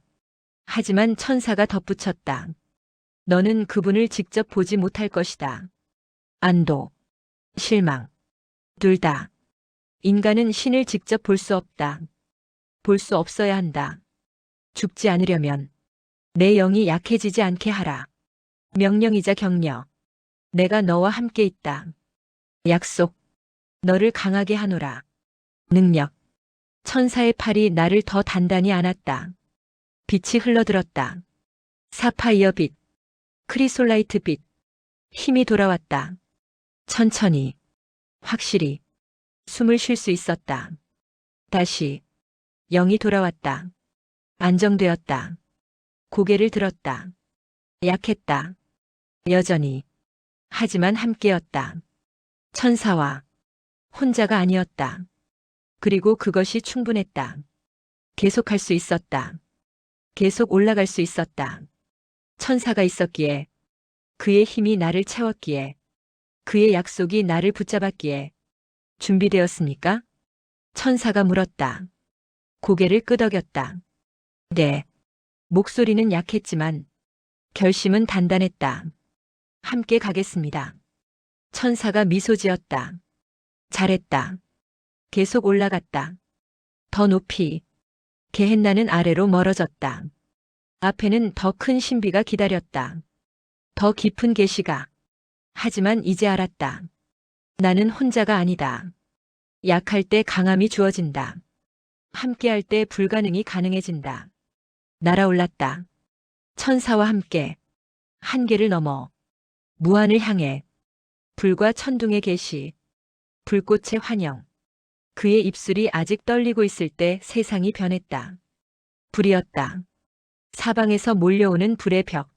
하지만 천사가 덧붙였다. 너는 그분을 직접 보지 못할 것이다. 안도, 실망. 둘 다. 인간은 신을 직접 볼 수 없다. 볼 수 없어야 한다. 죽지 않으려면 내 영이 약해지지 않게 하라. 명령이자 격려. 내가 너와 함께 있다. 약속. 너를 강하게 하노라. 능력. 천사의 팔이 나를 더 단단히 안았다. 빛이 흘러들었다. 사파이어 빛. 크리솔라이트 빛. 힘이 돌아왔다. 천천히. 확실히. 숨을 쉴 수 있었다. 다시. 영이 돌아왔다. 안정되었다. 고개를 들었다. 약했다. 여전히. 하지만 함께였다. 천사와 혼자가 아니었다. 그리고 그것이 충분했다. 계속할 수 있었다. 계속 올라갈 수 있었다. 천사가 있었기에, 그의 힘이 나를 채웠기에, 그의 약속이 나를 붙잡았기에. 준비되었습니까? 천사가 물었다. 고개를 끄덕였다. 네. 목소리는 약했지만 결심은 단단했다. 함께 가겠습니다. 천사가 미소 지었다. 잘했다. 계속 올라갔다. 더 높이. 게헨나는 아래로 멀어졌다. 앞에는 더 큰 신비가 기다렸다. 더 깊은 계시가. 하지만 이제 알았다. 나는 혼자가 아니다. 약할 때 강함이 주어진다. 함께할 때 불가능이 가능해진다. 날아올랐다. 천사와 함께. 한계를 넘어. 무한을 향해. 불과 천둥의 계시. 불꽃의 환영. 그의 입술이 아직 떨리고 있을 때 세상이 변했다. 불이었다. 사방에서 몰려오는 불의 벽.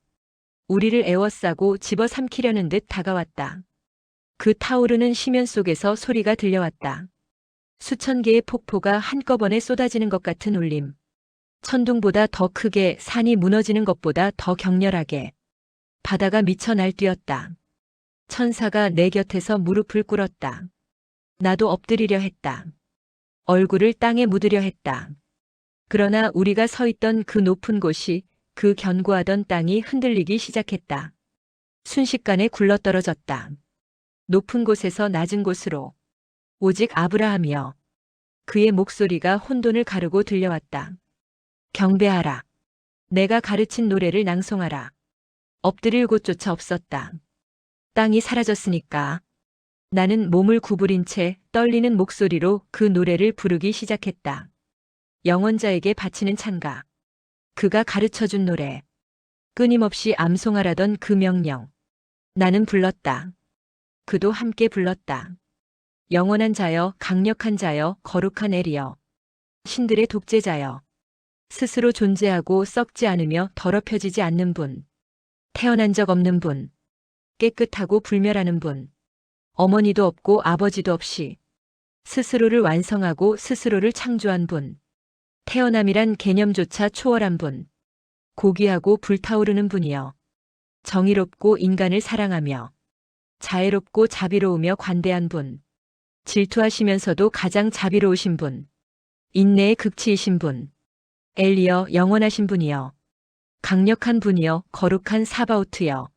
우리를 에워싸고 집어삼키려는 듯 다가왔다. 그 타오르는 심연 속에서 소리가 들려왔다. 수천 개의 폭포가 한꺼번에 쏟아지는 것 같은 울림. 천둥보다 더 크게, 산이 무너지는 것보다 더 격렬하게. 바다가 미쳐 날뛰었다. 천사가 내 곁에서 무릎을 꿇었다. 나도 엎드리려 했다. 얼굴을 땅에 묻으려 했다. 그러나 우리가 서 있던 그 높은 곳이, 그 견고하던 땅이 흔들리기 시작했다. 순식간에 굴러떨어졌다. 높은 곳에서 낮은 곳으로. 오직 아브라함이여. 그의 목소리가 혼돈을 가르고 들려왔다. 경배하라. 내가 가르친 노래를 낭송하라. 엎드릴 곳조차 없었다. 땅이 사라졌으니까. 나는 몸을 구부린 채 떨리는 목소리로 그 노래를 부르기 시작했다. 영원자에게 바치는 찬가. 그가 가르쳐준 노래. 끊임없이 암송하라던 그 명령. 나는 불렀다. 그도 함께 불렀다. 영원한 자여, 강력한 자여, 거룩한 엘이여. 신들의 독재자여. 스스로 존재하고 썩지 않으며 더럽혀지지 않는 분. 태어난 적 없는 분. 깨끗하고 불멸하는 분. 어머니도 없고 아버지도 없이 스스로를 완성하고 스스로를 창조한 분. 태어남이란 개념조차 초월한 분. 고귀하고 불타오르는 분이여. 정의롭고 인간을 사랑하며 자애롭고 자비로우며 관대한 분. 질투하시면서도 가장 자비로우신 분. 인내의 극치이신 분. 엘리여, 영원하신 분이여. 강력한 분이여, 거룩한 사바오트여.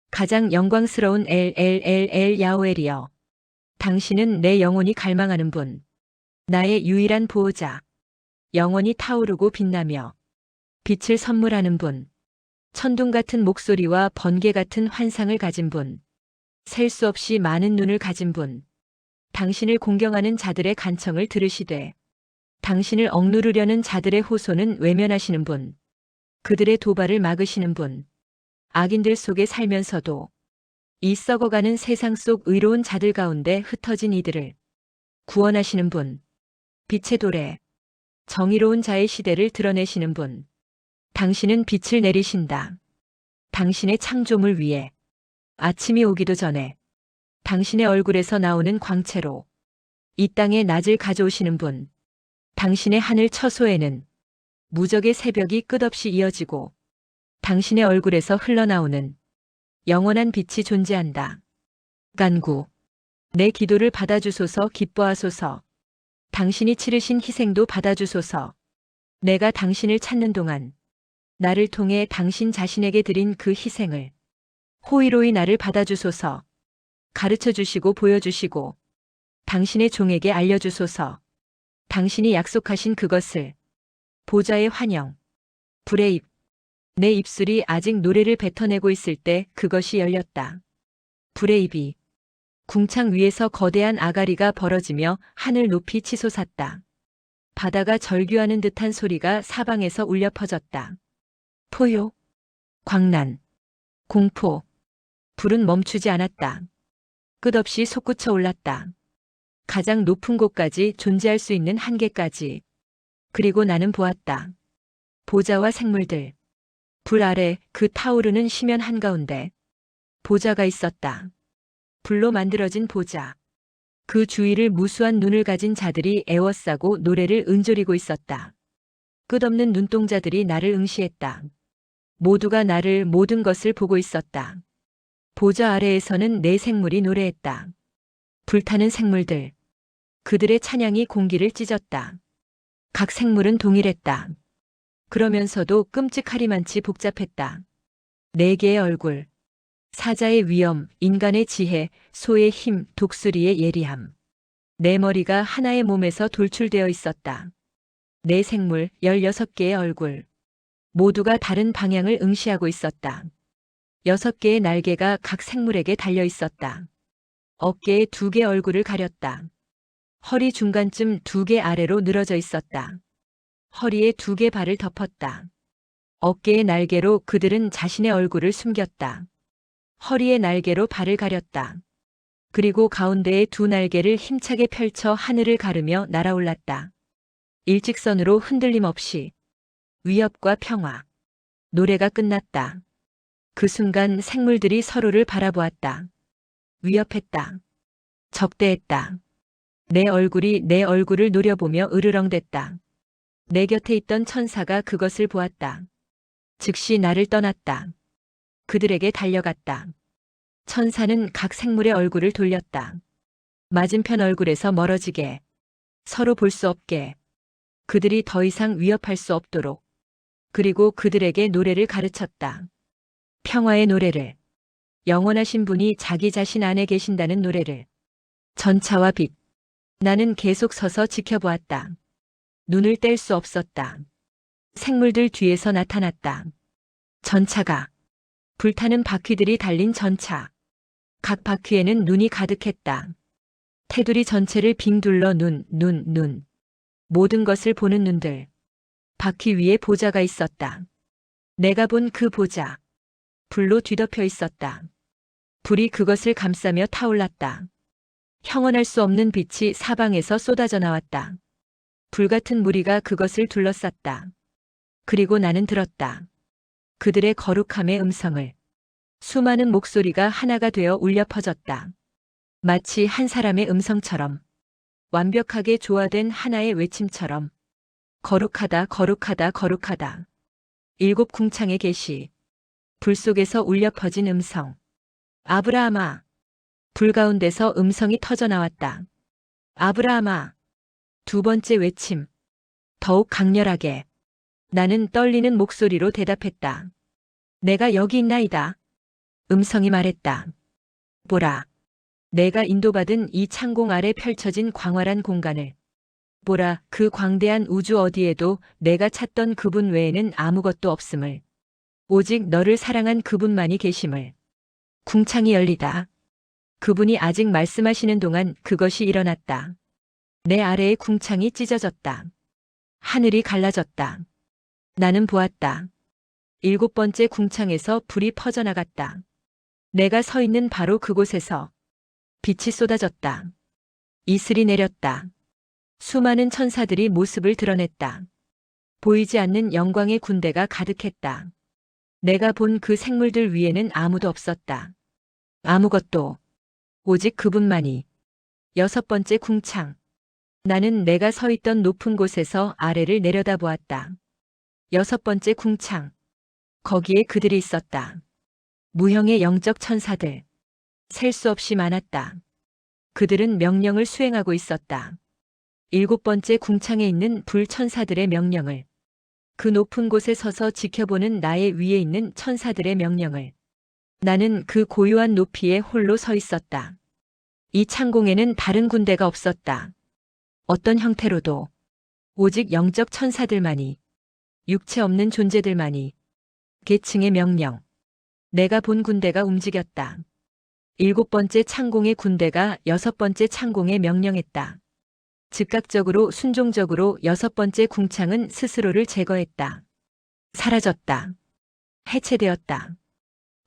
가장 영광스러운 엘 야오엘이여. 당신은 내 영혼이 갈망하는 분. 나의 유일한 보호자. 영원히 타오르고 빛나며 빛을 선물하는 분. 천둥 같은 목소리와 번개 같은 환상을 가진 분. 셀 수 없이 많은 눈을 가진 분. 당신을 공경하는 자들의 간청을 들으시되 당신을 억누르려는 자들의 호소는 외면하시는 분. 그들의 도발을 막으시는 분. 악인들 속에 살면서도 이 썩어가는 세상 속 의로운 자들 가운데 흩어진 이들을 구원하시는 분. 빛의 도래. 정의로운 자의 시대를 드러내시는 분. 당신은 빛을 내리신다. 당신의 창조물 위에. 아침이 오기도 전에 당신의 얼굴에서 나오는 광채로 이 땅에 낮을 가져오시는 분. 당신의 하늘 처소에는 무적의 새벽이 끝없이 이어지고 당신의 얼굴에서 흘러나오는 영원한 빛이 존재한다. 간구. 내 기도를 받아주소서. 기뻐하소서. 당신이 치르신 희생도 받아주소서. 내가 당신을 찾는 동안 나를 통해 당신 자신에게 드린 그 희생을 호의로이 나를 받아주소서. 가르쳐 주시고 보여주시고 당신의 종에게 알려주소서. 당신이 약속하신 그것을. 보좌의 환영. 불의 입. 내 입술이 아직 노래를 뱉어내고 있을 때 그것이 열렸다. 불의 입이. 궁창 위에서 거대한 아가리가 벌어지며 하늘 높이 치솟았다. 바다가 절규하는 듯한 소리가 사방에서 울려 퍼졌다. 포효. 광란. 공포. 불은 멈추지 않았다. 끝없이 솟구쳐 올랐다. 가장 높은 곳까지, 존재할 수 있는 한계까지. 그리고 나는 보았다. 보좌와 생물들. 불 아래 그 타오르는 심연 한가운데 보좌가 있었다. 불로 만들어진 보좌. 그 주위를 무수한 눈을 가진 자들이 애워싸고 노래를 은조리고 있었다. 끝없는 눈동자들이 나를 응시했다. 모두가 나를, 모든 것을 보고 있었다. 보좌 아래에서는 내 생물이 노래했다. 불타는 생물들. 그들의 찬양이 공기를 찢었다. 각 생물은 동일했다. 그러면서도 끔찍하리만치 복잡했다. 네 개의 얼굴, 사자의 위엄, 인간의 지혜, 소의 힘, 독수리의 예리함. 네 머리가 하나의 몸에서 돌출되어 있었다. 네 생물, 16개의 얼굴. 모두가 다른 방향을 응시하고 있었다. 6개의 날개가 각 생물에게 달려 있었다. 어깨에 2개 얼굴을 가렸다. 허리 중간쯤 2개 아래로 늘어져 있었다. 허리에 2개 발을 덮었다. 어깨의 날개로 그들은 자신의 얼굴을 숨겼다. 허리의 날개로 발을 가렸다. 그리고 가운데의 2 날개를 힘차게 펼쳐 하늘을 가르며 날아올랐다. 일직선으로 흔들림 없이. 위협과 평화. 노래가 끝났다. 그 순간 생물들이 서로를 바라보았다. 위협했다. 적대했다. 내 얼굴이 내 얼굴을 노려보며 으르렁댔다. 내 곁에 있던 천사가 그것을 보았다. 즉시 나를 떠났다. 그들에게 달려갔다. 천사는 각 생물의 얼굴을 돌렸다. 맞은편 얼굴에서 멀어지게. 서로 볼 수 없게. 그들이 더 이상 위협할 수 없도록. 그리고 그들에게 노래를 가르쳤다. 평화의 노래를. 영원하신 분이 자기 자신 안에 계신다는 노래를. 전차와 빛. 나는 계속 서서 지켜보았다. 눈을 뗄 수 없었다. 생물들 뒤에서 나타났다. 전차가. 불타는 바퀴들이 달린 전차. 각 바퀴에는 눈이 가득했다. 테두리 전체를 빙 둘러 눈. 모든 것을 보는 눈들. 바퀴 위에 보좌가 있었다. 내가 본 그 보좌. 불로 뒤덮여 있었다. 불이 그것을 감싸며 타올랐다. 형언할 수 없는 빛이 사방에서 쏟아져 나왔다. 불같은 무리가 그것을 둘러쌌다. 그리고 나는 들었다. 그들의 거룩함의 음성을. 수많은 목소리가 하나가 되어 울려 퍼졌다. 마치 한 사람의 음성처럼. 완벽하게 조화된 하나의 외침처럼. 거룩하다, 거룩하다, 거룩하다. 7 궁창의 계시. 불 속에서 울려 퍼진 음성. 아브라함아. 불 가운데서 음성이 터져 나왔다. 아브라함아. 2번째 외침. 더욱 강렬하게. 나는 떨리는 목소리로 대답했다. 내가 여기 있나이다. 음성이 말했다. 보라. 내가 인도받은 이 창공 아래 펼쳐진 광활한 공간을. 보라, 그 광대한 우주 어디에도 내가 찾던 그분 외에는 아무것도 없음을. 오직 너를 사랑한 그분만이 계심을. 궁창이 열리다. 그분이 아직 말씀하시는 동안 그것이 일어났다. 내 아래의 궁창이 찢어졌다. 하늘이 갈라졌다. 나는 보았다. 7번째 궁창에서 불이 퍼져나갔다. 내가 서 있는 바로 그곳에서 빛이 쏟아졌다. 이슬이 내렸다. 수많은 천사들이 모습을 드러냈다. 보이지 않는 영광의 군대가 가득했다. 내가 본 그 생물들 위에는 아무도 없었다. 아무것도. 오직 그분만이. 6번째 궁창. 나는 내가 서 있던 높은 곳에서 아래를 내려다보았다. 6번째 궁창. 거기에 그들이 있었다. 무형의 영적 천사들. 셀 수 없이 많았다. 그들은 명령을 수행하고 있었다. 7번째 궁창에 있는 불천사들의 명령을. 그 높은 곳에 서서 지켜보는 나의 위에 있는 천사들의 명령을. 나는 그 고요한 높이에 홀로 서 있었다. 이 창공에는 다른 군대가 없었다. 어떤 형태로도. 오직 영적 천사들만이. 육체 없는 존재들만이. 계층의 명령. 내가 본 군대가 움직였다. 7번째 창공의 군대가 6번째 창공에 명령했다. 즉각적으로 순종적으로 6번째 궁창은 스스로를 제거했다. 사라졌다. 해체되었다.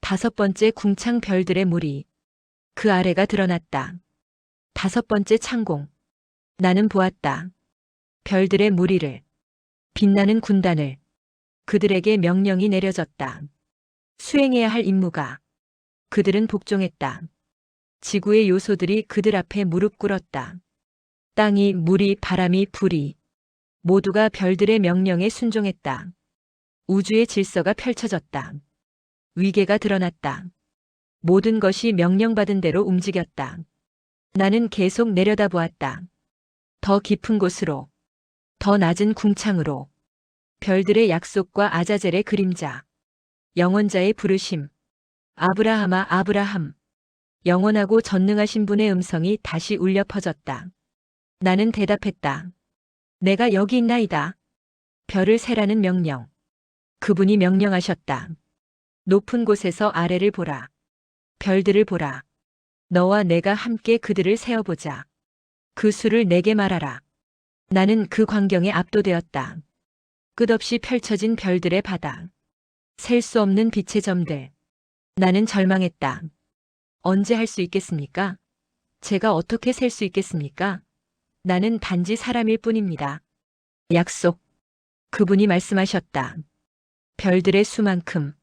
5번째 궁창 별들의 무리. 그 아래가 드러났다. 5번째 창공. 나는 보았다. 별들의 무리를. 빛나는 군단을. 그들에게 명령이 내려졌다. 수행해야 할 임무가. 그들은 복종했다. 지구의 요소들이 그들 앞에 무릎 꿇었다. 땅이, 물이, 바람이, 불이. 모두가 별들의 명령에 순종했다. 우주의 질서가 펼쳐졌다. 위계가 드러났다. 모든 것이 명령받은 대로 움직였다. 나는 계속 내려다보았다. 더 깊은 곳으로. 더 낮은 궁창으로 별들의 약속과 아자젤의 그림자, 영원자의 부르심, 아브라함아 아브라함, 영원하고 전능하신 분의 음성이 다시 울려 퍼졌다. 나는 대답했다. 내가 여기 있나이다. 별을 세라는 명령. 그분이 명령하셨다. 높은 곳에서 아래를 보라. 별들을 보라. 너와 내가 함께 그들을 세어보자. 그 수를 내게 말하라. 나는 그 광경에 압도되었다. 끝없이 펼쳐진 별들의 바다. 셀 수 없는 빛의 점들. 나는 절망했다. 언제 할 수 있겠습니까? 제가 어떻게 셀 수 있겠습니까? 나는 단지 사람일 뿐입니다. 약속. 그분이 말씀하셨다. 별들의 수만큼,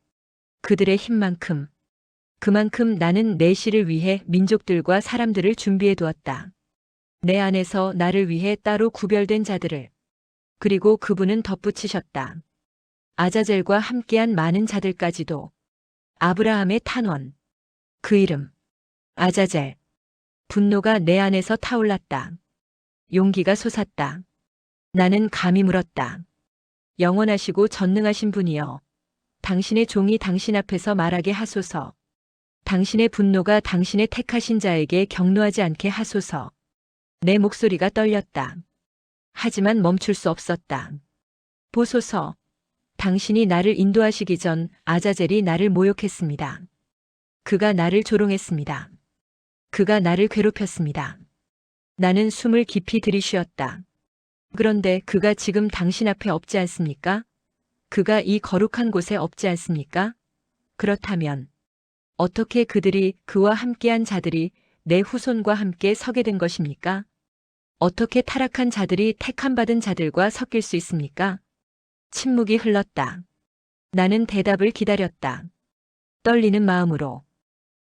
그들의 힘만큼, 그만큼 나는 내 시를 위해 민족들과 사람들을 준비해 두었다. 내 안에서 나를 위해 따로 구별된 자들을. 그리고 그분은 덧붙이셨다. 아자젤과 함께한 많은 자들까지도. 아브라함의 탄원. 그 이름. 아자젤. 분노가 내 안에서 타올랐다. 용기가 솟았다. 나는 감히 물었다. 영원하시고 전능하신 분이여. 당신의 종이 당신 앞에서 말하게 하소서. 당신의 분노가 당신의 택하신 자에게 경노하지 않게 하소서. 내 목소리가 떨렸다. 하지만 멈출 수 없었다. 보소서. 당신이 나를 인도하시기 전 아자젤이 나를 모욕했습니다. 그가 나를 조롱했습니다. 그가 나를 괴롭혔습니다. 나는 숨을 깊이 들이쉬었다. 그런데 그가 지금 당신 앞에 없지 않습니까? 그가 이 거룩한 곳에 없지 않습니까? 그렇다면 어떻게 그들이 그와 함께한 자들이 내 후손과 함께 서게 된 것입니까? 어떻게 타락한 자들이 택함받은 자들과 섞일 수 있습니까? 침묵이 흘렀다. 나는 대답을 기다렸다. 떨리는 마음으로,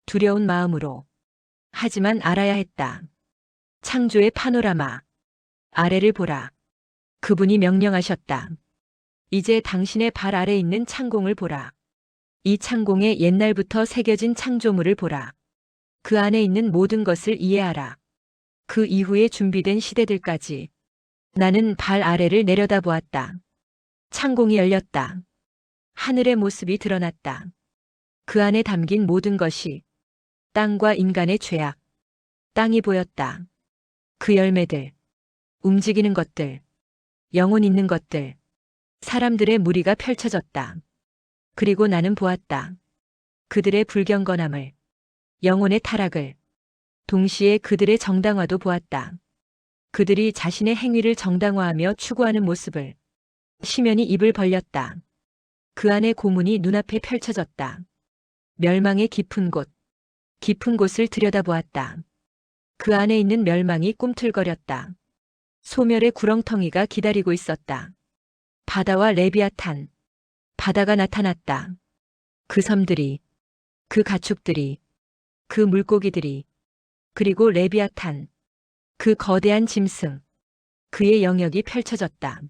두려운 마음으로. 하지만 알아야 했다. 창조의 파노라마. 아래를 보라. 그분이 명령하셨다. 이제 당신의 발 아래 있는 창공을 보라. 이 창공에 옛날부터 새겨진 창조물을 보라. 그 안에 있는 모든 것을 이해하라. 그 이후에 준비된 시대들까지. 나는 발 아래를 내려다보았다. 창공이 열렸다. 하늘의 모습이 드러났다. 그 안에 담긴 모든 것이 땅과 인간의 죄악. 땅이 보였다. 그 열매들, 움직이는 것들, 영혼 있는 것들, 사람들의 무리가 펼쳐졌다. 그리고 나는 보았다. 그들의 불경건함을, 영혼의 타락을, 동시에 그들의 정당화도 보았다. 그들이 자신의 행위를 정당화하며 추구하는 모습을. 시면이 입을 벌렸다. 그 안의 고문이 눈앞에 펼쳐졌다. 멸망의 깊은 곳, 깊은 곳을 들여다보았다. 그 안에 있는 멸망이 꿈틀거렸다. 소멸의 구렁텅이가 기다리고 있었다. 바다와 레비아탄, 바다가 나타났다. 그 섬들이, 그 가축들이, 그 물고기들이, 그리고 레비아탄, 그 거대한 짐승, 그의 영역이 펼쳐졌다.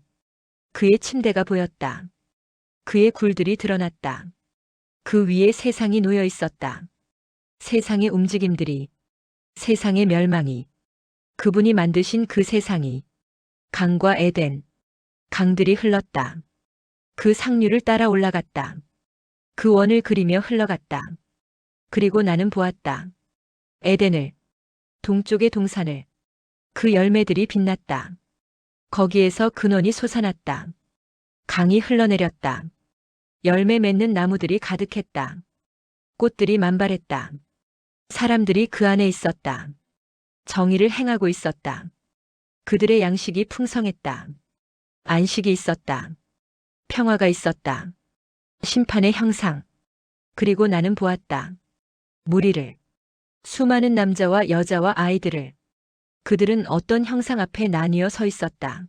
그의 침대가 보였다. 그의 굴들이 드러났다. 그 위에 세상이 놓여 있었다. 세상의 움직임들이, 세상의 멸망이, 그분이 만드신 그 세상이, 강과 에덴, 강들이 흘렀다. 그 상류를 따라 올라갔다. 그 원을 그리며 흘러갔다. 그리고 나는 보았다. 에덴을, 동쪽의 동산을, 그 열매들이 빛났다. 거기에서 근원이 솟아났다. 강이 흘러내렸다. 열매 맺는 나무들이 가득했다. 꽃들이 만발했다. 사람들이 그 안에 있었다. 정의를 행하고 있었다. 그들의 양식이 풍성했다. 안식이 있었다. 평화가 있었다. 심판의 형상. 그리고 나는 보았다. 무리를. 수많은 남자와 여자와 아이들을. 그들은 어떤 형상 앞에 나뉘어 서 있었다.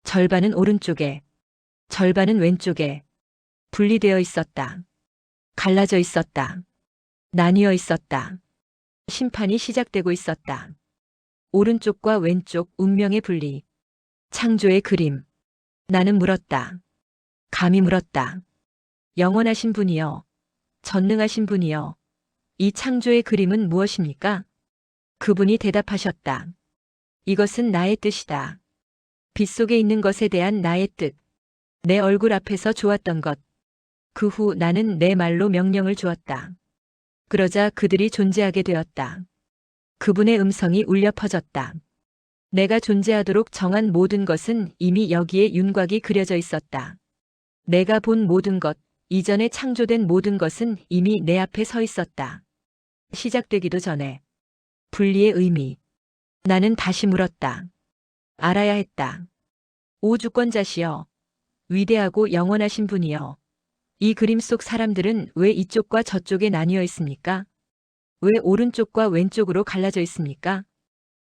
절반은 오른쪽에, 절반은 왼쪽에 분리되어 있었다. 갈라져 있었다. 나뉘어 있었다. 심판이 시작되고 있었다. 오른쪽과 왼쪽 운명의 분리. 창조의 그림. 나는 물었다. 감히 물었다. 영원하신 분이여. 전능하신 분이여. 이 창조의 그림은 무엇입니까? 그분이 대답하셨다. 이것은 나의 뜻이다. 빗속에 있는 것에 대한 나의 뜻, 내 얼굴 앞에서 좋았던 것. 그 후 나는 내 말로 명령을 주었다. 그러자 그들이 존재하게 되었다. 그분의 음성이 울려 퍼졌다. 내가 존재하도록 정한 모든 것은 이미 여기에 윤곽이 그려져 있었다. 내가 본 모든 것, 이전에 창조된 모든 것은 이미 내 앞에 서 있었다. 시작되기도 전에. 분리의 의미. 나는 다시 물었다. 알아야 했다. 오 주권자시여. 위대하고 영원하신 분이여. 이 그림 속 사람들은 왜 이쪽과 저쪽에 나뉘어 있습니까? 왜 오른쪽과 왼쪽으로 갈라져 있습니까?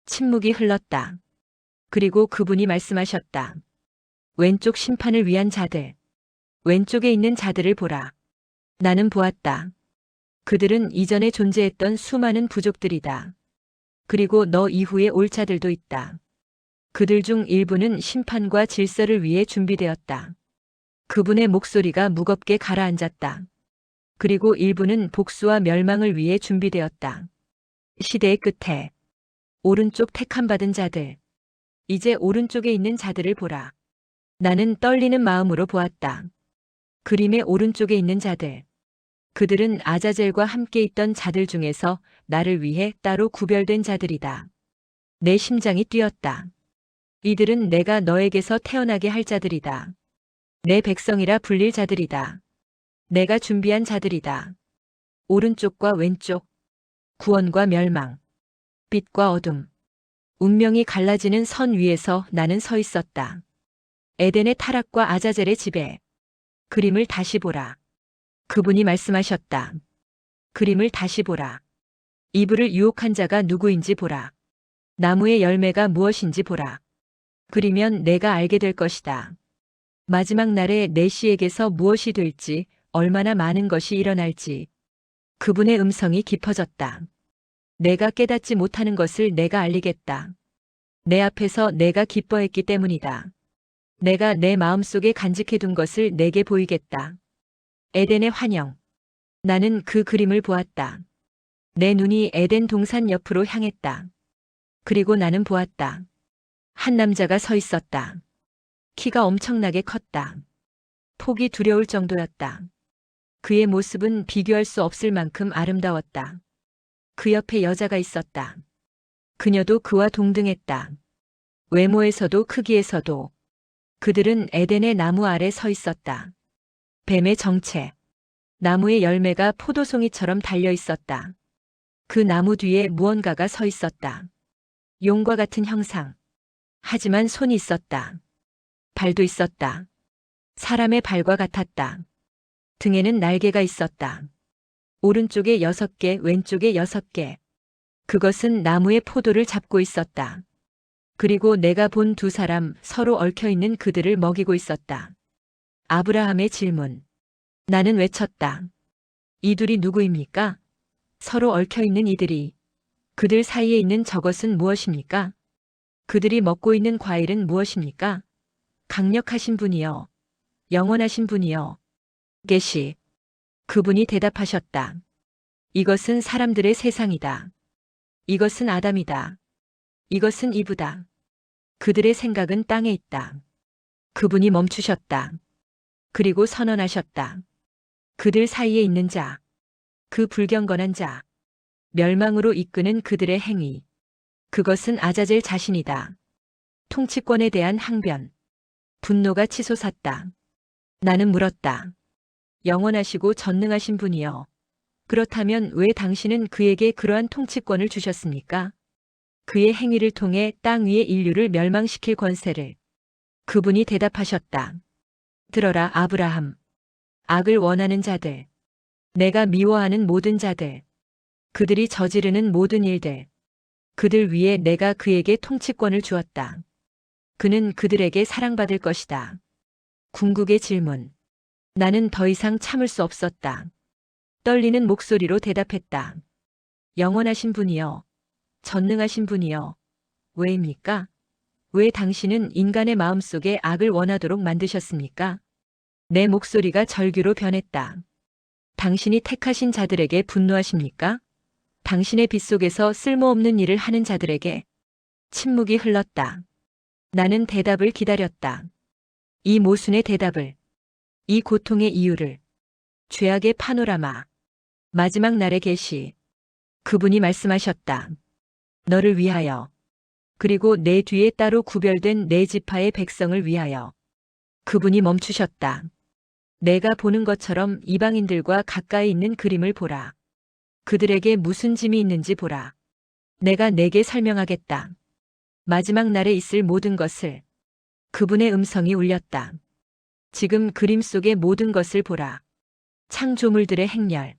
침묵이 흘렀다. 그리고 그분이 말씀하셨다. 왼쪽 심판을 위한 자들. 왼쪽에 있는 자들을 보라. 나는 보았다. 그들은 이전에 존재했던 수많은 부족들이다. 그리고 너 이후에 올 자들도 있다. 그들 중 일부는 심판과 질서를 위해 준비되었다. 그분의 목소리가 무겁게 가라앉았다. 그리고 일부는 복수와 멸망을 위해 준비되었다. 시대의 끝에 오른쪽 택함받은 자들. 이제 오른쪽에 있는 자들을 보라. 나는 떨리는 마음으로 보았다. 그림의 오른쪽에 있는 자들. 그들은 아자젤과 함께 있던 자들 중에서 나를 위해 따로 구별된 자들이다. 내 심장이 뛰었다. 이들은 내가 너에게서 태어나게 할 자들이다. 내 백성이라 불릴 자들이다. 내가 준비한 자들이다. 오른쪽과 왼쪽, 구원과 멸망, 빛과 어둠, 운명이 갈라지는 선 위에서 나는 서 있었다. 에덴의 타락과 아자젤의 지배. 그림을 다시 보라. 그분이 말씀하셨다. 그림을 다시 보라. 이불을 유혹한 자가 누구인지 보라. 나무의 열매가 무엇인지 보라. 그리면 내가 알게 될 것이다. 마지막 날에 내 씨에게서 무엇이 될지, 얼마나 많은 것이 일어날지. 그분의 음성이 깊어졌다. 내가 깨닫지 못하는 것을 내가 알리겠다. 내 앞에서 내가 기뻐했기 때문이다. 내가 내 마음속에 간직해둔 것을 내게 보이겠다. 에덴의 환영. 나는 그 그림을 보았다. 내 눈이 에덴 동산 옆으로 향했다. 그리고 나는 보았다. 한 남자가 서 있었다. 키가 엄청나게 컸다. 폭이 두려울 정도였다. 그의 모습은 비교할 수 없을 만큼 아름다웠다. 그 옆에 여자가 있었다. 그녀도 그와 동등했다. 외모에서도 크기에서도. 그들은 에덴의 나무 아래 서 있었다. 뱀의 정체. 나무의 열매가 포도송이처럼 달려 있었다. 그 나무 뒤에 무언가가 서 있었다. 용과 같은 형상. 하지만 손이 있었다. 발도 있었다. 사람의 발과 같았다. 등에는 날개가 있었다. 오른쪽에 6개, 왼쪽에 6개. 그것은 나무의 포도를 잡고 있었다. 그리고 내가 본 두 사람 서로 얽혀있는 그들을 먹이고 있었다. 아브라함의 질문. 나는 외쳤다. 이 둘이 누구입니까? 서로 얽혀있는 이들이. 그들 사이에 있는 저것은 무엇입니까? 그들이 먹고 있는 과일은 무엇입니까? 강력하신 분이여. 영원하신 분이여. 계시. 그분이 대답하셨다. 이것은 사람들의 세상이다. 이것은 아담이다. 이것은 이브다. 그들의 생각은 땅에 있다. 그분이 멈추셨다. 그리고 선언하셨다. 그들 사이에 있는 자, 그 불경건한 자, 멸망으로 이끄는 그들의 행위. 그것은 아자젤 자신이다. 통치권에 대한 항변. 분노가 치솟았다. 나는 물었다. 영원하시고 전능하신 분이여. 그렇다면 왜 당신은 그에게 그러한 통치권을 주셨습니까? 그의 행위를 통해 땅 위의 인류를 멸망시킬 권세를. 그분이 대답하셨다. 들어라 아브라함. 악을 원하는 자들. 내가 미워하는 모든 자들. 그들이 저지르는 모든 일들. 그들 위에 내가 그에게 통치권을 주었다. 그는 그들에게 사랑받을 것이다. 궁극의 질문. 나는 더 이상 참을 수 없었다. 떨리는 목소리로 대답했다. 영원하신 분이여. 전능하신 분이여. 왜입니까? 왜 당신은 인간의 마음속에 악을 원하도록 만드셨습니까? 내 목소리가 절규로 변했다. 당신이 택하신 자들에게 분노하십니까? 당신의 빗속에서 쓸모없는 일을 하는 자들에게. 침묵이 흘렀다. 나는 대답을 기다렸다. 이 모순의 대답을, 이 고통의 이유를, 죄악의 파노라마, 마지막 날의 계시. 그분이 말씀하셨다. 너를 위하여, 그리고 내 뒤에 따로 구별된 네 지파의 백성을 위하여. 그분이 멈추셨다. 내가 보는 것처럼 이방인들과 가까이 있는 그림을 보라. 그들에게 무슨 짐이 있는지 보라. 내가 내게 설명하겠다. 마지막 날에 있을 모든 것을. 그분의 음성이 울렸다. 지금 그림 속의 모든 것을 보라. 창조물들의 행렬.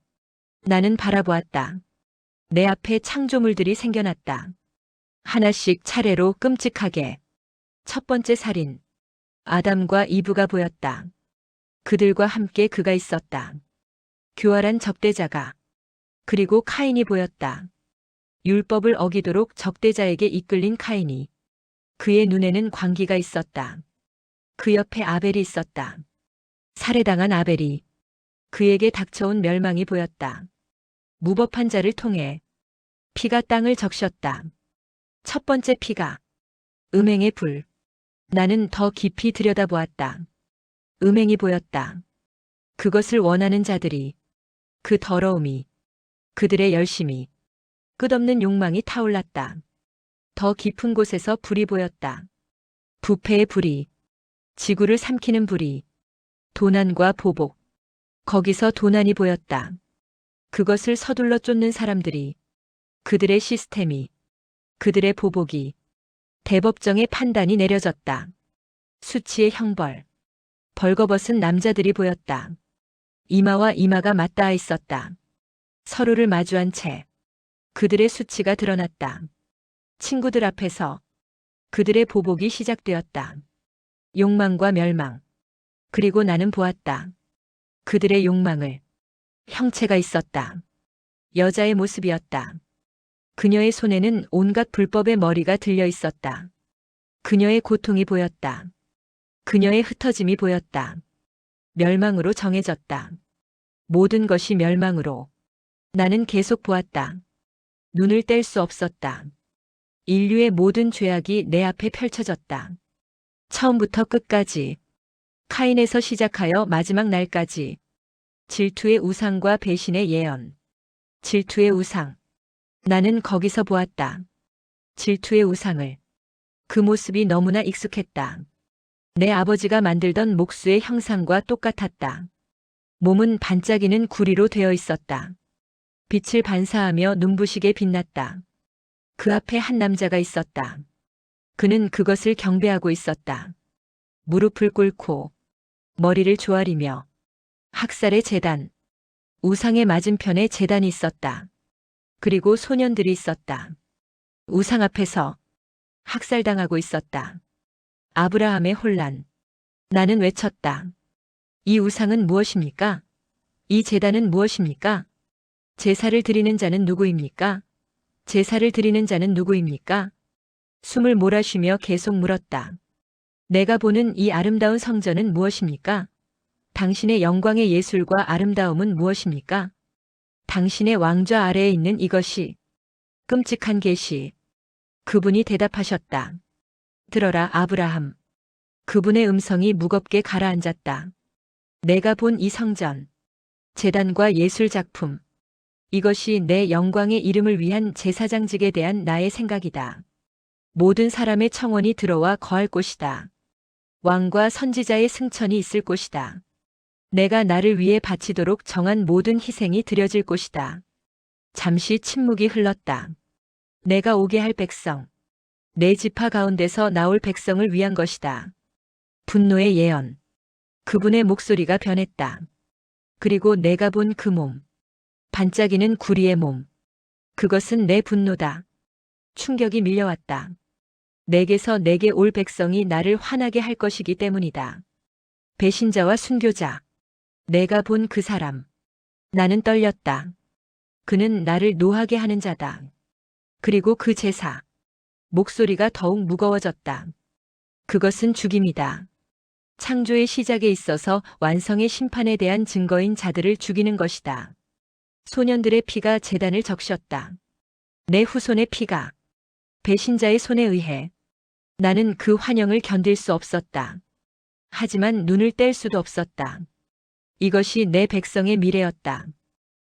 나는 바라보았다. 내 앞에 창조물들이 생겨났다. 하나씩 차례로 끔찍하게. 첫 번째 살인. 아담과 이브가 보였다. 그들과 함께 그가 있었다. 교활한 적대자가. 그리고 카인이 보였다. 율법을 어기도록 적대자에게 이끌린 카인이. 그의 눈에는 광기가 있었다. 그 옆에 아벨이 있었다. 살해당한 아벨이. 그에게 닥쳐온 멸망이 보였다. 무법한 자를 통해 피가 땅을 적셨다. 첫 번째 피가. 음행의 불. 나는 더 깊이 들여다보았다. 음행이 보였다. 그것을 원하는 자들이. 그 더러움이. 그들의 열심이. 끝없는 욕망이 타올랐다. 더 깊은 곳에서 불이 보였다. 부패의 불이. 지구를 삼키는 불이. 도난과 보복. 거기서 도난이 보였다. 그것을 서둘러 쫓는 사람들이. 그들의 시스템이. 그들의 보복이. 대법정의 판단이 내려졌다. 수치의 형벌. 벌거벗은 남자들이 보였다. 이마와 이마가 맞닿아 있었다. 서로를 마주한 채. 그들의 수치가 드러났다. 친구들 앞에서. 그들의 보복이 시작되었다. 욕망과 멸망. 그리고 나는 보았다. 그들의 욕망을. 형체가 있었다. 여자의 모습이었다. 그녀의 손에는 온갖 불법의 머리가 들려 있었다. 그녀의 고통이 보였다. 그녀의 흩어짐이 보였다. 멸망으로 정해졌다. 모든 것이 멸망으로. 나는 계속 보았다. 눈을 뗄 수 없었다. 인류의 모든 죄악이 내 앞에 펼쳐졌다. 처음부터 끝까지. 카인에서 시작하여 마지막 날까지. 질투의 우상과 배신의 예언. 질투의 우상. 나는 거기서 보았다. 질투의 우상을. 그 모습이 너무나 익숙했다. 내 아버지가 만들던 목수의 형상과 똑같았다. 몸은 반짝이는 구리로 되어 있었다. 빛을 반사하며 눈부시게 빛났다. 그 앞에 한 남자가 있었다. 그는 그것을 경배하고 있었다. 무릎을 꿇고 머리를 조아리며. 학살의 제단. 우상의 맞은편에 제단이 있었다. 그리고 소년들이 있었다. 우상 앞에서 학살당하고 있었다. 아브라함의 혼란. 나는 외쳤다. 이 우상은 무엇입니까? 이 제단은 무엇입니까? 제사를 드리는 자는 누구입니까? 제사를 드리는 자는 누구입니까? 숨을 몰아쉬며 계속 물었다. 내가 보는 이 아름다운 성전은 무엇입니까? 당신의 영광의 예술과 아름다움은 무엇입니까? 당신의 왕좌 아래에 있는 이것이. 끔찍한 계시. 그분이 대답하셨다. 들어라 아브라함. 그분의 음성이 무겁게 가라앉았다. 내가 본 이 성전. 제단과 예술 작품. 이것이 내 영광의 이름을 위한 제사장직에 대한 나의 생각이다. 모든 사람의 청원이 들어와 거할 곳이다. 왕과 선지자의 승천이 있을 곳이다. 내가 나를 위해 바치도록 정한 모든 희생이 드려질 곳이다. 잠시 침묵이 흘렀다. 내가 오게 할 백성. 내 지파 가운데서 나올 백성을 위한 것이다. 분노의 예언. 그분의 목소리가 변했다. 그리고 내가 본 그 몸. 반짝이는 구리의 몸. 그것은 내 분노다. 충격이 밀려왔다. 내게서 내게 올 백성이 나를 화나게 할 것이기 때문이다. 배신자와 순교자. 내가 본 그 사람. 나는 떨렸다. 그는 나를 노하게 하는 자다. 그리고 그 제사. 목소리가 더욱 무거워졌다. 그것은 죽임이다. 창조의 시작에 있어서 완성의 심판에 대한 증거인 자들을 죽이는 것이다. 소년들의 피가 제단을 적셨다. 내 후손의 피가 배신자의 손에 의해. 나는 그 환영을 견딜 수 없었다. 하지만 눈을 뗄 수도 없었다. 이것이 내 백성의 미래였다.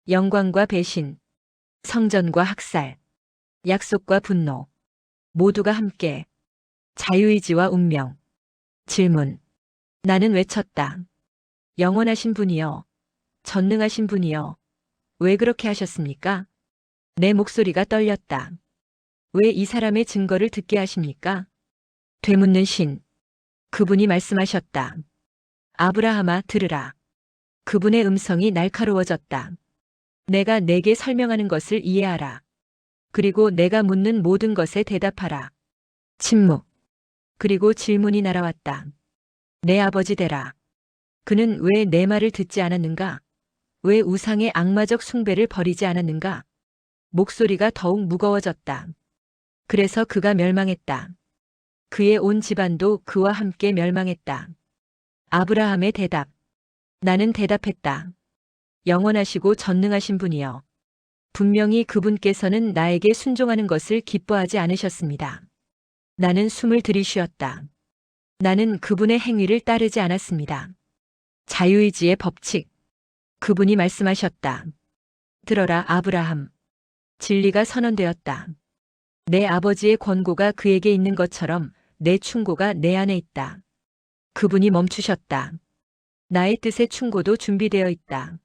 영광과 배신, 성전과 학살, 약속과 분노, 모두가 함께. 자유의지와 운명. 질문. 나는 외쳤다. 영원하신 분이여, 전능하신 분이여, 왜 그렇게 하셨습니까? 내 목소리가 떨렸다. 왜 이 사람의 증거를 듣게 하십니까? 되묻는 신. 그분이 말씀하셨다. 아브라함아, 들으라. 그분의 음성이 날카로워졌다. 내가 내게 설명하는 것을 이해하라. 그리고 내가 묻는 모든 것에 대답하라. 침묵. 그리고 질문이 날아왔다. 내 아버지 되라. 그는 왜 내 말을 듣지 않았는가? 왜 우상의 악마적 숭배를 버리지 않았는가? 목소리가 더욱 무거워졌다. 그래서 그가 멸망했다. 그의 온 집안도 그와 함께 멸망했다. 아브라함의 대답. 나는 대답했다. 영원하시고 전능하신 분이여. 분명히 그분께서는 나에게 순종하는 것을 기뻐하지 않으셨습니다. 나는 숨을 들이쉬었다. 나는 그분의 행위를 따르지 않았습니다. 자유의지의 법칙. 그분이 말씀하셨다. 들어라, 아브라함. 진리가 선언되었다. 내 아버지의 권고가 그에게 있는 것처럼 내 충고가 내 안에 있다. 그분이 멈추셨다. 나의 뜻의 충고도 준비되어 있다.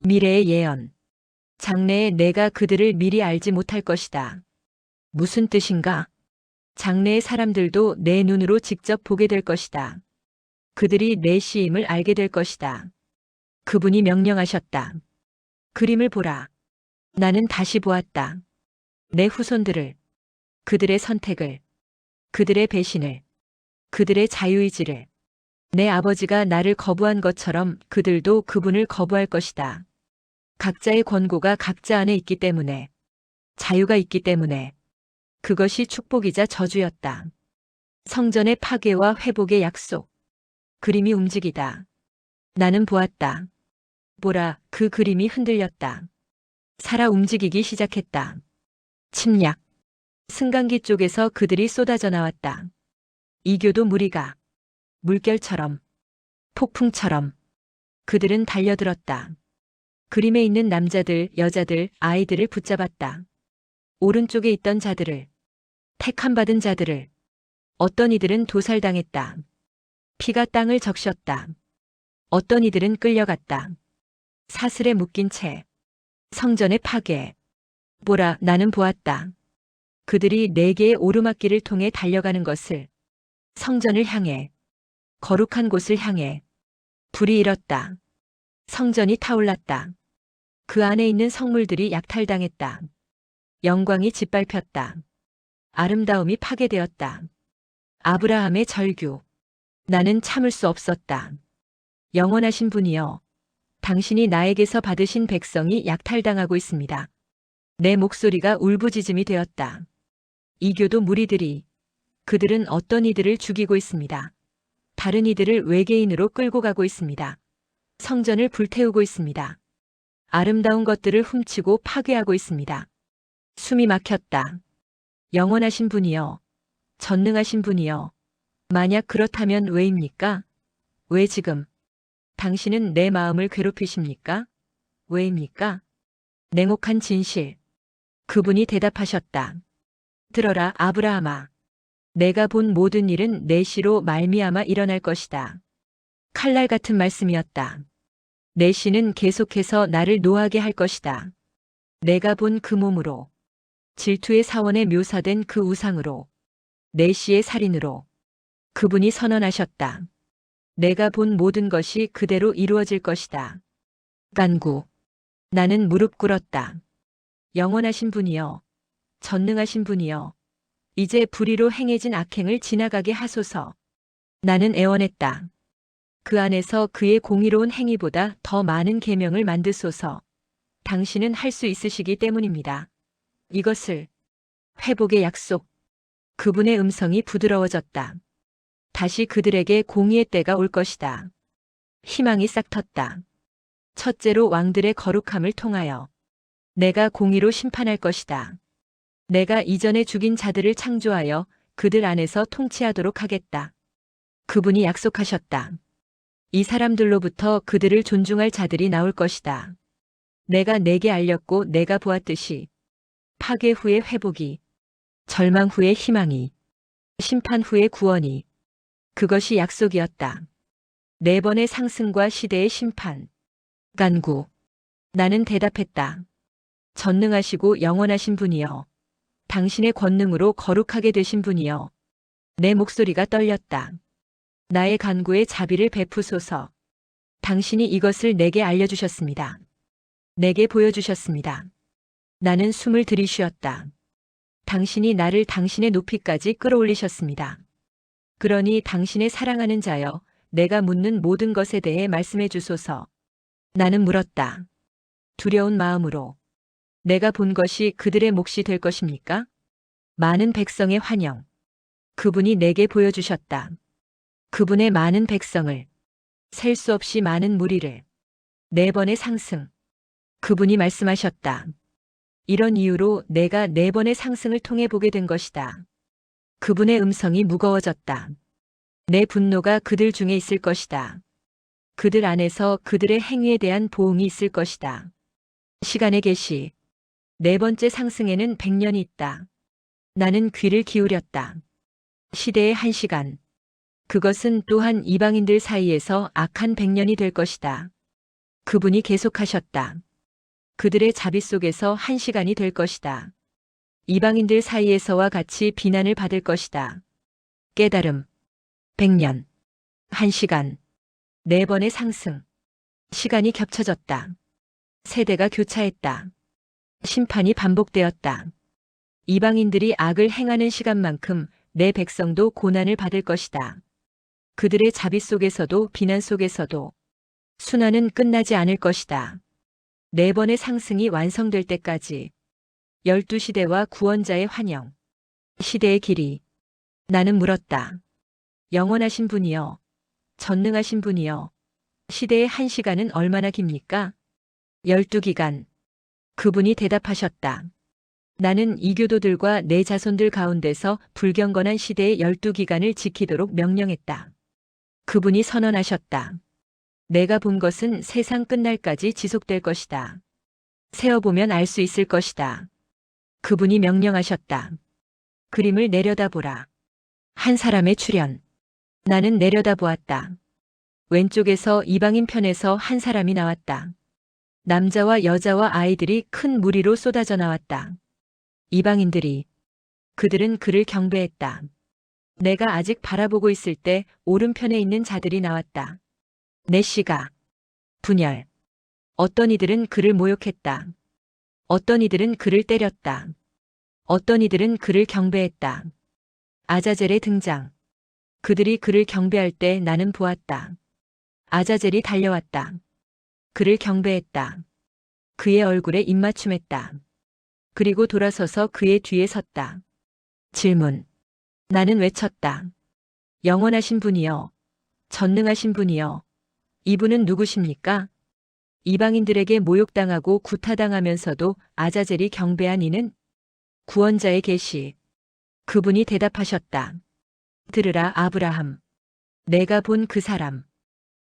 미래의 예언. 장래에 내가 그들을 미리 알지 못할 것이다. 무슨 뜻인가? 장래의 사람들도 내 눈으로 직접 보게 될 것이다. 그들이 내 시임을 알게 될 것이다. 그분이 명령하셨다. 그림을 보라. 나는 다시 보았다. 내 후손들을, 그들의 선택을, 그들의 배신을, 그들의 자유의지를. 내 아버지가 나를 거부한 것처럼 그들도 그분을 거부할 것이다. 각자의 권고가 각자 안에 있기 때문에, 자유가 있기 때문에. 그것이 축복이자 저주였다. 성전의 파괴와 회복의 약속. 그림이 움직이다. 나는 보았다. 보라, 그 그림이 흔들렸다. 살아 움직이기 시작했다. 침략. 승강기 쪽에서 그들이 쏟아져 나왔다. 이교도 무리가 물결처럼, 폭풍처럼. 그들은 달려들었다. 그림에 있는 남자들, 여자들, 아이들을 붙잡았다. 오른쪽에 있던 자들을, 택함받은 자들을. 어떤 이들은 도살당했다. 피가 땅을 적셨다. 어떤 이들은 끌려갔다. 사슬에 묶인 채. 성전의 파괴. 보라, 나는 보았다. 그들이 네 개의 오르막길을 통해 달려가는 것을. 성전을 향해. 거룩한 곳을 향해. 불이 일었다. 성전이 타올랐다. 그 안에 있는 성물들이 약탈당했다. 영광이 짓밟혔다. 아름다움이 파괴되었다. 아브라함의 절규. 나는 참을 수 없었다. 영원하신 분이여, 당신이 나에게서 받으신 백성이 약탈당하고 있습니다. 내 목소리가 울부짖음이 되었다. 이교도 무리들이, 그들은 어떤 이들을 죽이고 있습니다. 다른 이들을 외계인으로 끌고 가고 있습니다. 성전을 불태우고 있습니다. 아름다운 것들을 훔치고 파괴하고 있습니다. 숨이 막혔다. 영원하신 분이여, 전능하신 분이여, 만약 그렇다면 왜입니까? 왜 지금? 당신은 내 마음을 괴롭히십니까? 왜입니까? 냉혹한 진실. 그분이 대답하셨다. 들어라, 아브라함아. 내가 본 모든 일은 내 시로 말미암아 일어날 것이다. 칼날 같은 말씀이었다. 내 시는 계속해서 나를 노하게 할 것이다. 내가 본 그 몸으로, 질투의 사원에 묘사된 그 우상으로, 내 시의 살인으로. 그분이 선언하셨다. 내가 본 모든 것이 그대로 이루어질 것이다. 간구. 나는 무릎 꿇었다. 영원하신 분이여, 전능하신 분이여, 이제 불의로 행해진 악행을 지나가게 하소서. 나는 애원했다. 그 안에서 그의 공의로운 행위보다 더 많은 계명을 만드소서. 당신은 할 수 있으시기 때문입니다. 이것을. 회복의 약속. 그분의 음성이 부드러워졌다. 다시 그들에게 공의의 때가 올 것이다. 희망이 싹텄다. 첫째로 왕들의 거룩함을 통하여 내가 공의로 심판할 것이다. 내가 이전에 죽인 자들을 창조하여 그들 안에서 통치하도록 하겠다. 그분이 약속하셨다. 이 사람들로부터 그들을 존중할 자들이 나올 것이다. 내가 내게 알렸고 내가 보았듯이 파괴 후의 회복이, 절망 후의 희망이, 심판 후의 구원이, 그것이 약속이었다. 4번의 상승과 시대의 심판. 간구. 나는 대답했다. 전능하시고 영원하신 분이여. 당신의 권능으로 거룩하게 되신 분이여. 내 목소리가 떨렸다. 나의 간구에 자비를 베푸소서. 당신이 이것을 내게 알려주셨습니다. 내게 보여주셨습니다. 나는 숨을 들이쉬었다. 당신이 나를 당신의 높이까지 끌어올리셨습니다. 그러니 당신의 사랑하는 자여, 내가 묻는 모든 것에 대해 말씀해 주소서. 나는 물었다. 두려운 마음으로. 내가 본 것이 그들의 몫이 될 것입니까? 많은 백성의 환영. 그분이 내게 보여주셨다. 그분의 많은 백성을, 셀 수 없이 많은 무리를, 4번의 상승. 그분이 말씀하셨다. 이런 이유로 내가 4번의 상승을 통해 보게 된 것이다. 그분의 음성이 무거워졌다. 내 분노가 그들 중에 있을 것이다. 그들 안에서 그들의 행위에 대한 보응이 있을 것이다. 시간의 계시. 4번째 상승에는 100년이 있다. 나는 귀를 기울였다. 시대의 1시간. 그것은 또한 이방인들 사이에서 악한 100년이 될 것이다. 그분이 계속하셨다. 그들의 자비 속에서 1시간이 될 것이다. 이방인들 사이에서와 같이 비난을 받을 것이다. 깨달음. 100년. 1시간. 4번의 상승. 시간이 겹쳐졌다. 세대가 교차했다. 심판이 반복되었다. 이방인들이 악을 행하는 시간만큼 내 백성도 고난을 받을 것이다. 그들의 자비 속에서도 비난 속에서도 순환은 끝나지 않을 것이다. 4번의 상승이 완성될 때까지 12시대와 구원자의 환영. 시대의 길이. 나는 물었다. 영원하신 분이여. 전능하신 분이여. 시대의 1시간은 얼마나 깁니까? 12기간. 그분이 대답하셨다. 나는 이교도들과 내 자손들 가운데서 불경건한 시대의 12기간을 지키도록 명령했다. 그분이 선언하셨다. 내가 본 것은 세상 끝날까지 지속될 것이다. 세어보면 알 수 있을 것이다. 그분이 명령하셨다. 그림을 내려다보라. 한 사람의 출현. 나는 내려다보았다. 왼쪽에서 이방인 편에서 한 사람이 나왔다. 남자와 여자와 아이들이 큰 무리로 쏟아져 나왔다. 이방인들이. 그들은 그를 경배했다. 내가 아직 바라보고 있을 때 오른편에 있는 자들이 나왔다. 내시가. 분열. 어떤 이들은 그를 모욕했다. 어떤 이들은 그를 때렸다. 어떤 이들은 그를 경배했다. 아자젤의 등장. 그들이 그를 경배할 때 나는 보았다. 아자젤이 달려왔다. 그를 경배했다. 그의 얼굴에 입맞춤했다. 그리고 돌아서서 그의 뒤에 섰다. 질문. 나는 외쳤다. 영원하신 분이여. 전능하신 분이여. 이분은 누구십니까? 이방인들에게 모욕당하고 구타당하면서도 아자젤이 경배한 이는 구원자의 계시. 그분이 대답하셨다. 들으라 아브라함. 내가 본 그 사람.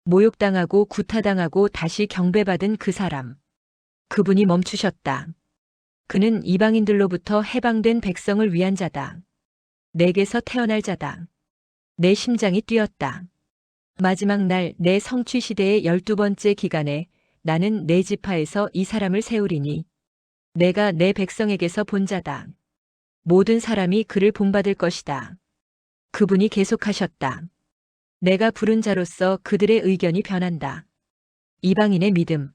모욕당하고 구타당하고 다시 경배받은 그 사람. 그분이 멈추셨다. 그는 이방인들로부터 해방된 백성을 위한 자다. 내게서 태어날 자다. 내 심장이 뛰었다. 마지막 날 내 성취 시대의 12번째 기간에 나는 내 지파에서 이 사람을 세우리니 내가 내 백성에게서 본 자다. 모든 사람이 그를 본받을 것이다. 그분이 계속하셨다. 내가 부른 자로서 그들의 의견이 변한다. 이방인의 믿음.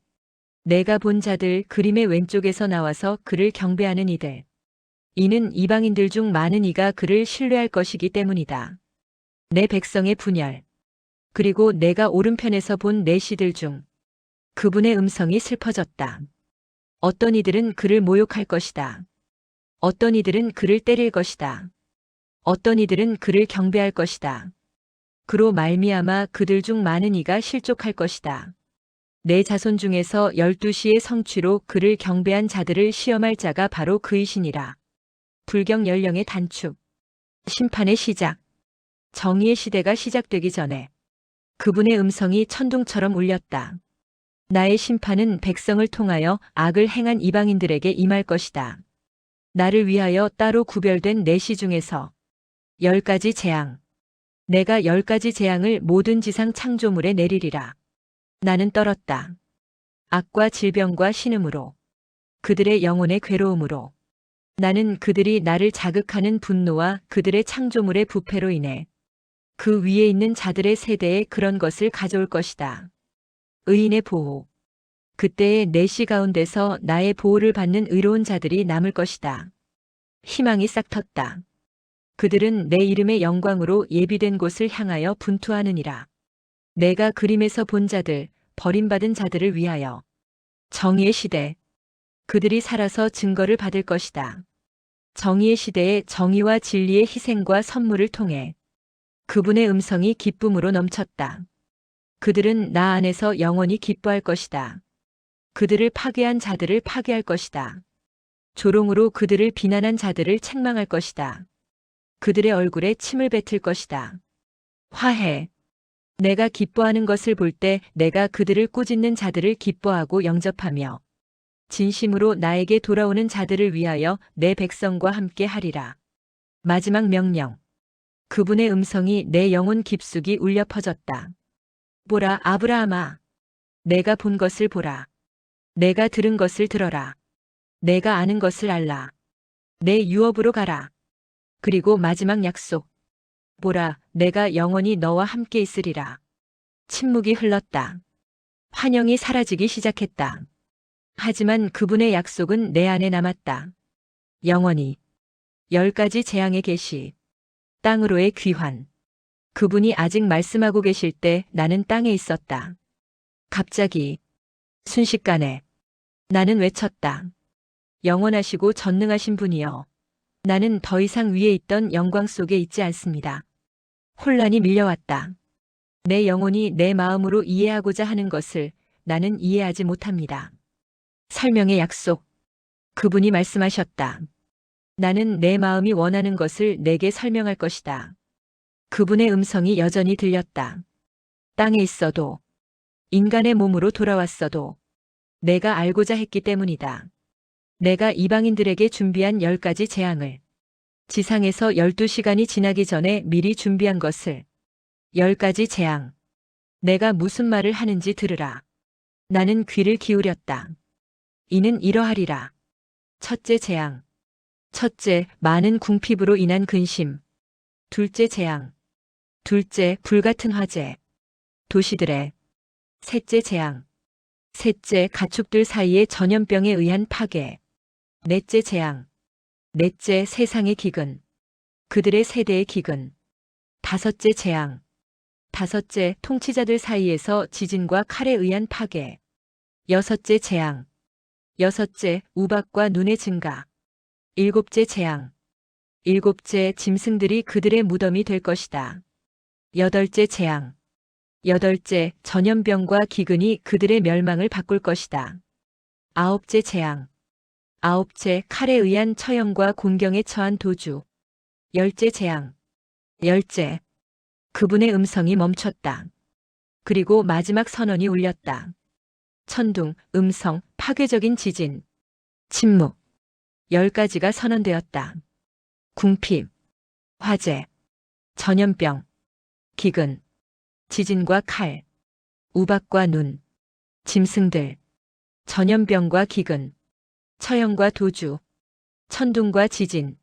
내가 본 자들 그림의 왼쪽에서 나와서 그를 경배하는 이들. 이는 이방인들 중 많은 이가 그를 신뢰할 것이기 때문이다. 내 백성의 분열. 그리고 내가 오른편에서 본 내시들 중 그분의 음성이 슬퍼졌다. 어떤 이들은 그를 모욕할 것이다. 어떤 이들은 그를 때릴 것이다. 어떤 이들은 그를 경배할 것이다. 그로 말미암아 그들 중 많은 이가 실족할 것이다. 내 자손 중에서 12시의 성취로 그를 경배한 자들을 시험할 자가 바로 그이시니라. 불경 연령의 단축. 심판의 시작. 정의의 시대가 시작되기 전에 그분의 음성이 천둥처럼 울렸다. 나의 심판은 백성을 통하여 악을 행한 이방인들에게 임할 것이다. 나를 위하여 따로 구별된 내시 중에서 10가지 재앙. 내가 10가지 재앙을 모든 지상 창조물에 내리리라. 나는 떨었다. 악과 질병과 신음으로, 그들의 영혼의 괴로움으로. 나는 그들이 나를 자극하는 분노와 그들의 창조물의 부패로 인해 그 위에 있는 자들의 세대에 그런 것을 가져올 것이다. 의인의 보호. 그때의 내시 가운데서 나의 보호를 받는 의로운 자들이 남을 것이다. 희망이 싹 텄다. 그들은 내 이름의 영광으로 예비된 곳을 향하여 분투하느니라. 내가 그림에서 본 자들, 버림받은 자들을 위하여 정의의 시대. 그들이 살아서 증거를 받을 것이다. 정의의 시대에 정의와 진리의 희생과 선물을 통해 그분의 음성이 기쁨으로 넘쳤다. 그들은 나 안에서 영원히 기뻐할 것이다. 그들을 파괴한 자들을 파괴할 것이다. 조롱으로 그들을 비난한 자들을 책망할 것이다. 그들의 얼굴에 침을 뱉을 것이다. 화해. 내가 기뻐하는 것을 볼 때 내가 그들을 꾸짖는 자들을 기뻐하고 영접하며 진심으로 나에게 돌아오는 자들을 위하여 내 백성과 함께 하리라. 마지막 명령. 그분의 음성이 내 영혼 깊숙이 울려 퍼졌다. 보라, 아브라함아. 내가 본 것을 보라. 내가 들은 것을 들어라. 내가 아는 것을 알라. 내 유업으로 가라. 그리고 마지막 약속. 보라, 내가 영원히 너와 함께 있으리라. 침묵이 흘렀다. 환영이 사라지기 시작했다. 하지만 그분의 약속은 내 안에 남았다. 영원히. 10가지 재앙의 계시. 땅으로의 귀환. 그분이 아직 말씀하고 계실 때 나는 땅에 있었다. 갑자기, 순식간에 나는 외쳤다. 영원하시고 전능하신 분이여. 나는 더 이상 위에 있던 영광 속에 있지 않습니다. 혼란이 밀려왔다. 내 영혼이 내 마음으로 이해하고자 하는 것을 나는 이해하지 못합니다. 설명의 약속. 그분이 말씀하셨다. 나는 내 마음이 원하는 것을 내게 설명할 것이다. 그분의 음성이 여전히 들렸다. 땅에 있어도, 인간의 몸으로 돌아왔어도 내가 알고자 했기 때문이다. 내가 이방인들에게 준비한 10가지 재앙을 지상에서 12시간이 지나기 전에 미리 준비한 것을 10가지 재앙. 내가 무슨 말을 하는지 들으라. 나는 귀를 기울였다. 이는 이러하리라. 첫째 재앙. 첫째, 많은 궁핍으로 인한 근심. 둘째 재앙. 둘째, 불같은 화재. 도시들의. 셋째 재앙. 셋째, 가축들 사이의 전염병에 의한 파괴. 넷째 재앙. 넷째, 세상의 기근. 그들의 세대의 기근. 다섯째 재앙. 다섯째, 통치자들 사이에서 지진과 칼에 의한 파괴. 여섯째 재앙. 여섯째, 우박과 눈의 증가. 일곱째 재앙. 일곱째, 짐승들이 그들의 무덤이 될 것이다. 여덟째 재앙. 여덟째, 전염병과 기근이 그들의 멸망을 바꿀 것이다. 아홉째 재앙. 아홉째, 칼에 의한 처형과 공경에 처한 도주. 열째 재앙. 열째. 그분의 음성이 멈췄다. 그리고 마지막 선언이 울렸다. 천둥, 음성, 파괴적인 지진. 침묵. 10가지가 선언되었다. 궁핍, 화재, 전염병, 기근, 지진과 칼, 우박과 눈, 짐승들, 전염병과 기근, 처형과 도주, 천둥과 지진.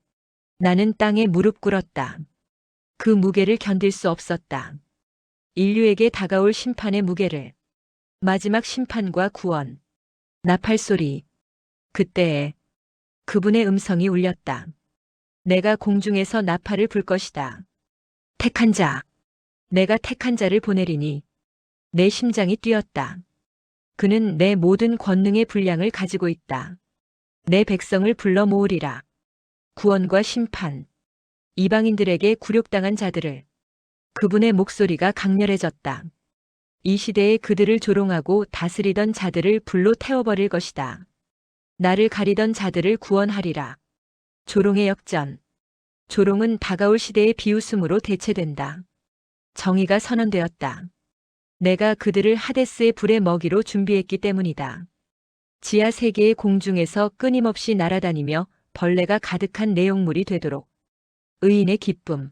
나는 땅에 무릎 꿇었다. 그 무게를 견딜 수 없었다. 인류에게 다가올 심판의 무게를. 마지막 심판과 구원. 나팔소리. 그때에 그분의 음성이 울렸다. 내가 공중에서 나팔을 불 것이다. 택한 자. 내가 택한 자를 보내리니 내 심장이 뛰었다. 그는 내 모든 권능의 분량을 가지고 있다. 내 백성을 불러 모으리라. 구원과 심판. 이방인들에게 굴욕당한 자들을. 그분의 목소리가 강렬해졌다. 이 시대에 그들을 조롱하고 다스리던 자들을 불로 태워버릴 것이다. 나를 가리던 자들을 구원하리라. 조롱의 역전. 조롱은 다가올 시대의 비웃음으로 대체된다. 정의가 선언되었다. 내가 그들을 하데스의 불의 먹이로 준비했기 때문이다. 지하 세계의 공중에서 끊임없이 날아다니며 벌레가 가득한 내용물이 되도록 의인의 기쁨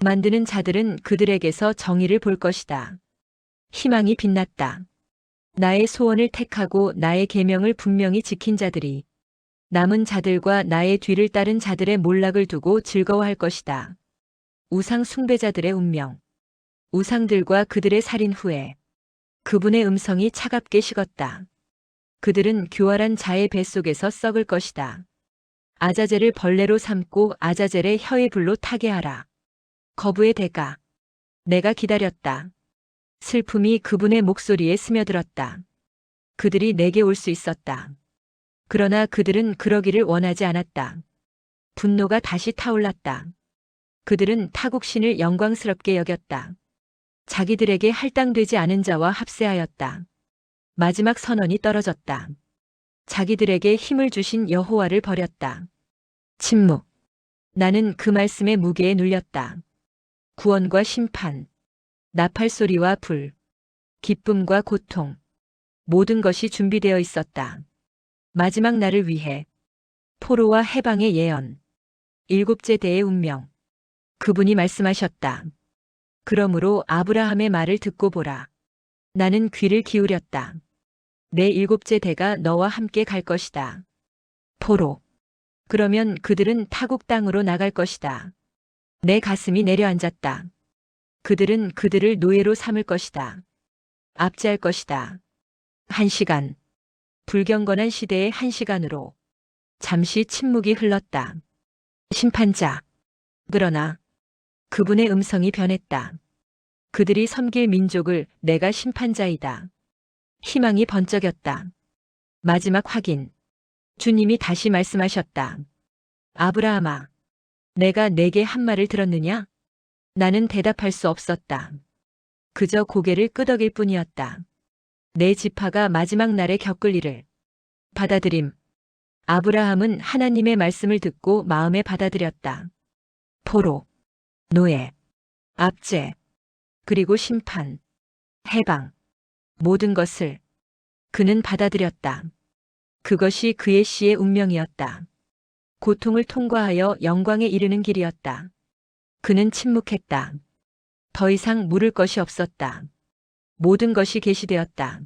만드는 자들은 그들에게서 정의를 볼 것이다. 희망이 빛났다. 나의 소원을 택하고 나의 계명을 분명히 지킨 자들이 남은 자들과 나의 뒤를 따른 자들의 몰락을 두고 즐거워할 것이다. 우상 숭배자들의 운명. 우상들과 그들의 살인 후에 그분의 음성이 차갑게 식었다. 그들은 교활한 자의 뱃속에서 썩을 것이다. 아자젤을 벌레로 삼고 아자젤의 혀의 불로 타게 하라. 거부의 대가. 내가 기다렸다. 슬픔이 그분의 목소리에 스며들었다. 그들이 내게 올 수 있었다. 그러나 그들은 그러기를 원하지 않았다. 분노가 다시 타올랐다. 그들은 타국신을 영광스럽게 여겼다. 자기들에게 할당되지 않은 자와 합세하였다. 마지막 선언이 떨어졌다. 자기들에게 힘을 주신 여호와를 버렸다. 침묵. 나는 그 말씀의 무게에 눌렸다. 구원과 심판, 나팔 소리와 불, 기쁨과 고통, 모든 것이 준비되어 있었다. 마지막 날을 위해 포로와 해방의 예언, 일곱째 대의 운명. 그분이 말씀하셨다. 그러므로 아브라함의 말을 듣고 보라. 나는 귀를 기울였다. 내 일곱째 대가 너와 함께 갈 것이다. 포로. 그러면 그들은 타국 땅으로 나갈 것이다. 내 가슴이 내려앉았다. 그들은 그들을 노예로 삼을 것이다. 압제할 것이다. 1시간. 불경건한 시대의 1시간으로 잠시 침묵이 흘렀다. 심판자. 그러나 그분의 음성이 변했다. 그들이 섬길 민족을 내가 심판자이다. 희망이 번쩍였다. 마지막 확인. 주님이 다시 말씀하셨다. 아브라함아, 내가 내게 한 말을 들었느냐? 나는 대답할 수 없었다. 그저 고개를 끄덕일 뿐이었다. 내 지파가 마지막 날에 겪을 일을 받아들임. 아브라함은 하나님의 말씀을 듣고 마음에 받아들였다. 포로, 노예, 압제, 그리고 심판, 해방, 모든 것을 그는 받아들였다. 그것이 그의 씨의 운명이었다. 고통을 통과하여 영광에 이르는 길이었다. 그는 침묵했다. 더 이상 물을 것이 없었다. 모든 것이 계시되었다.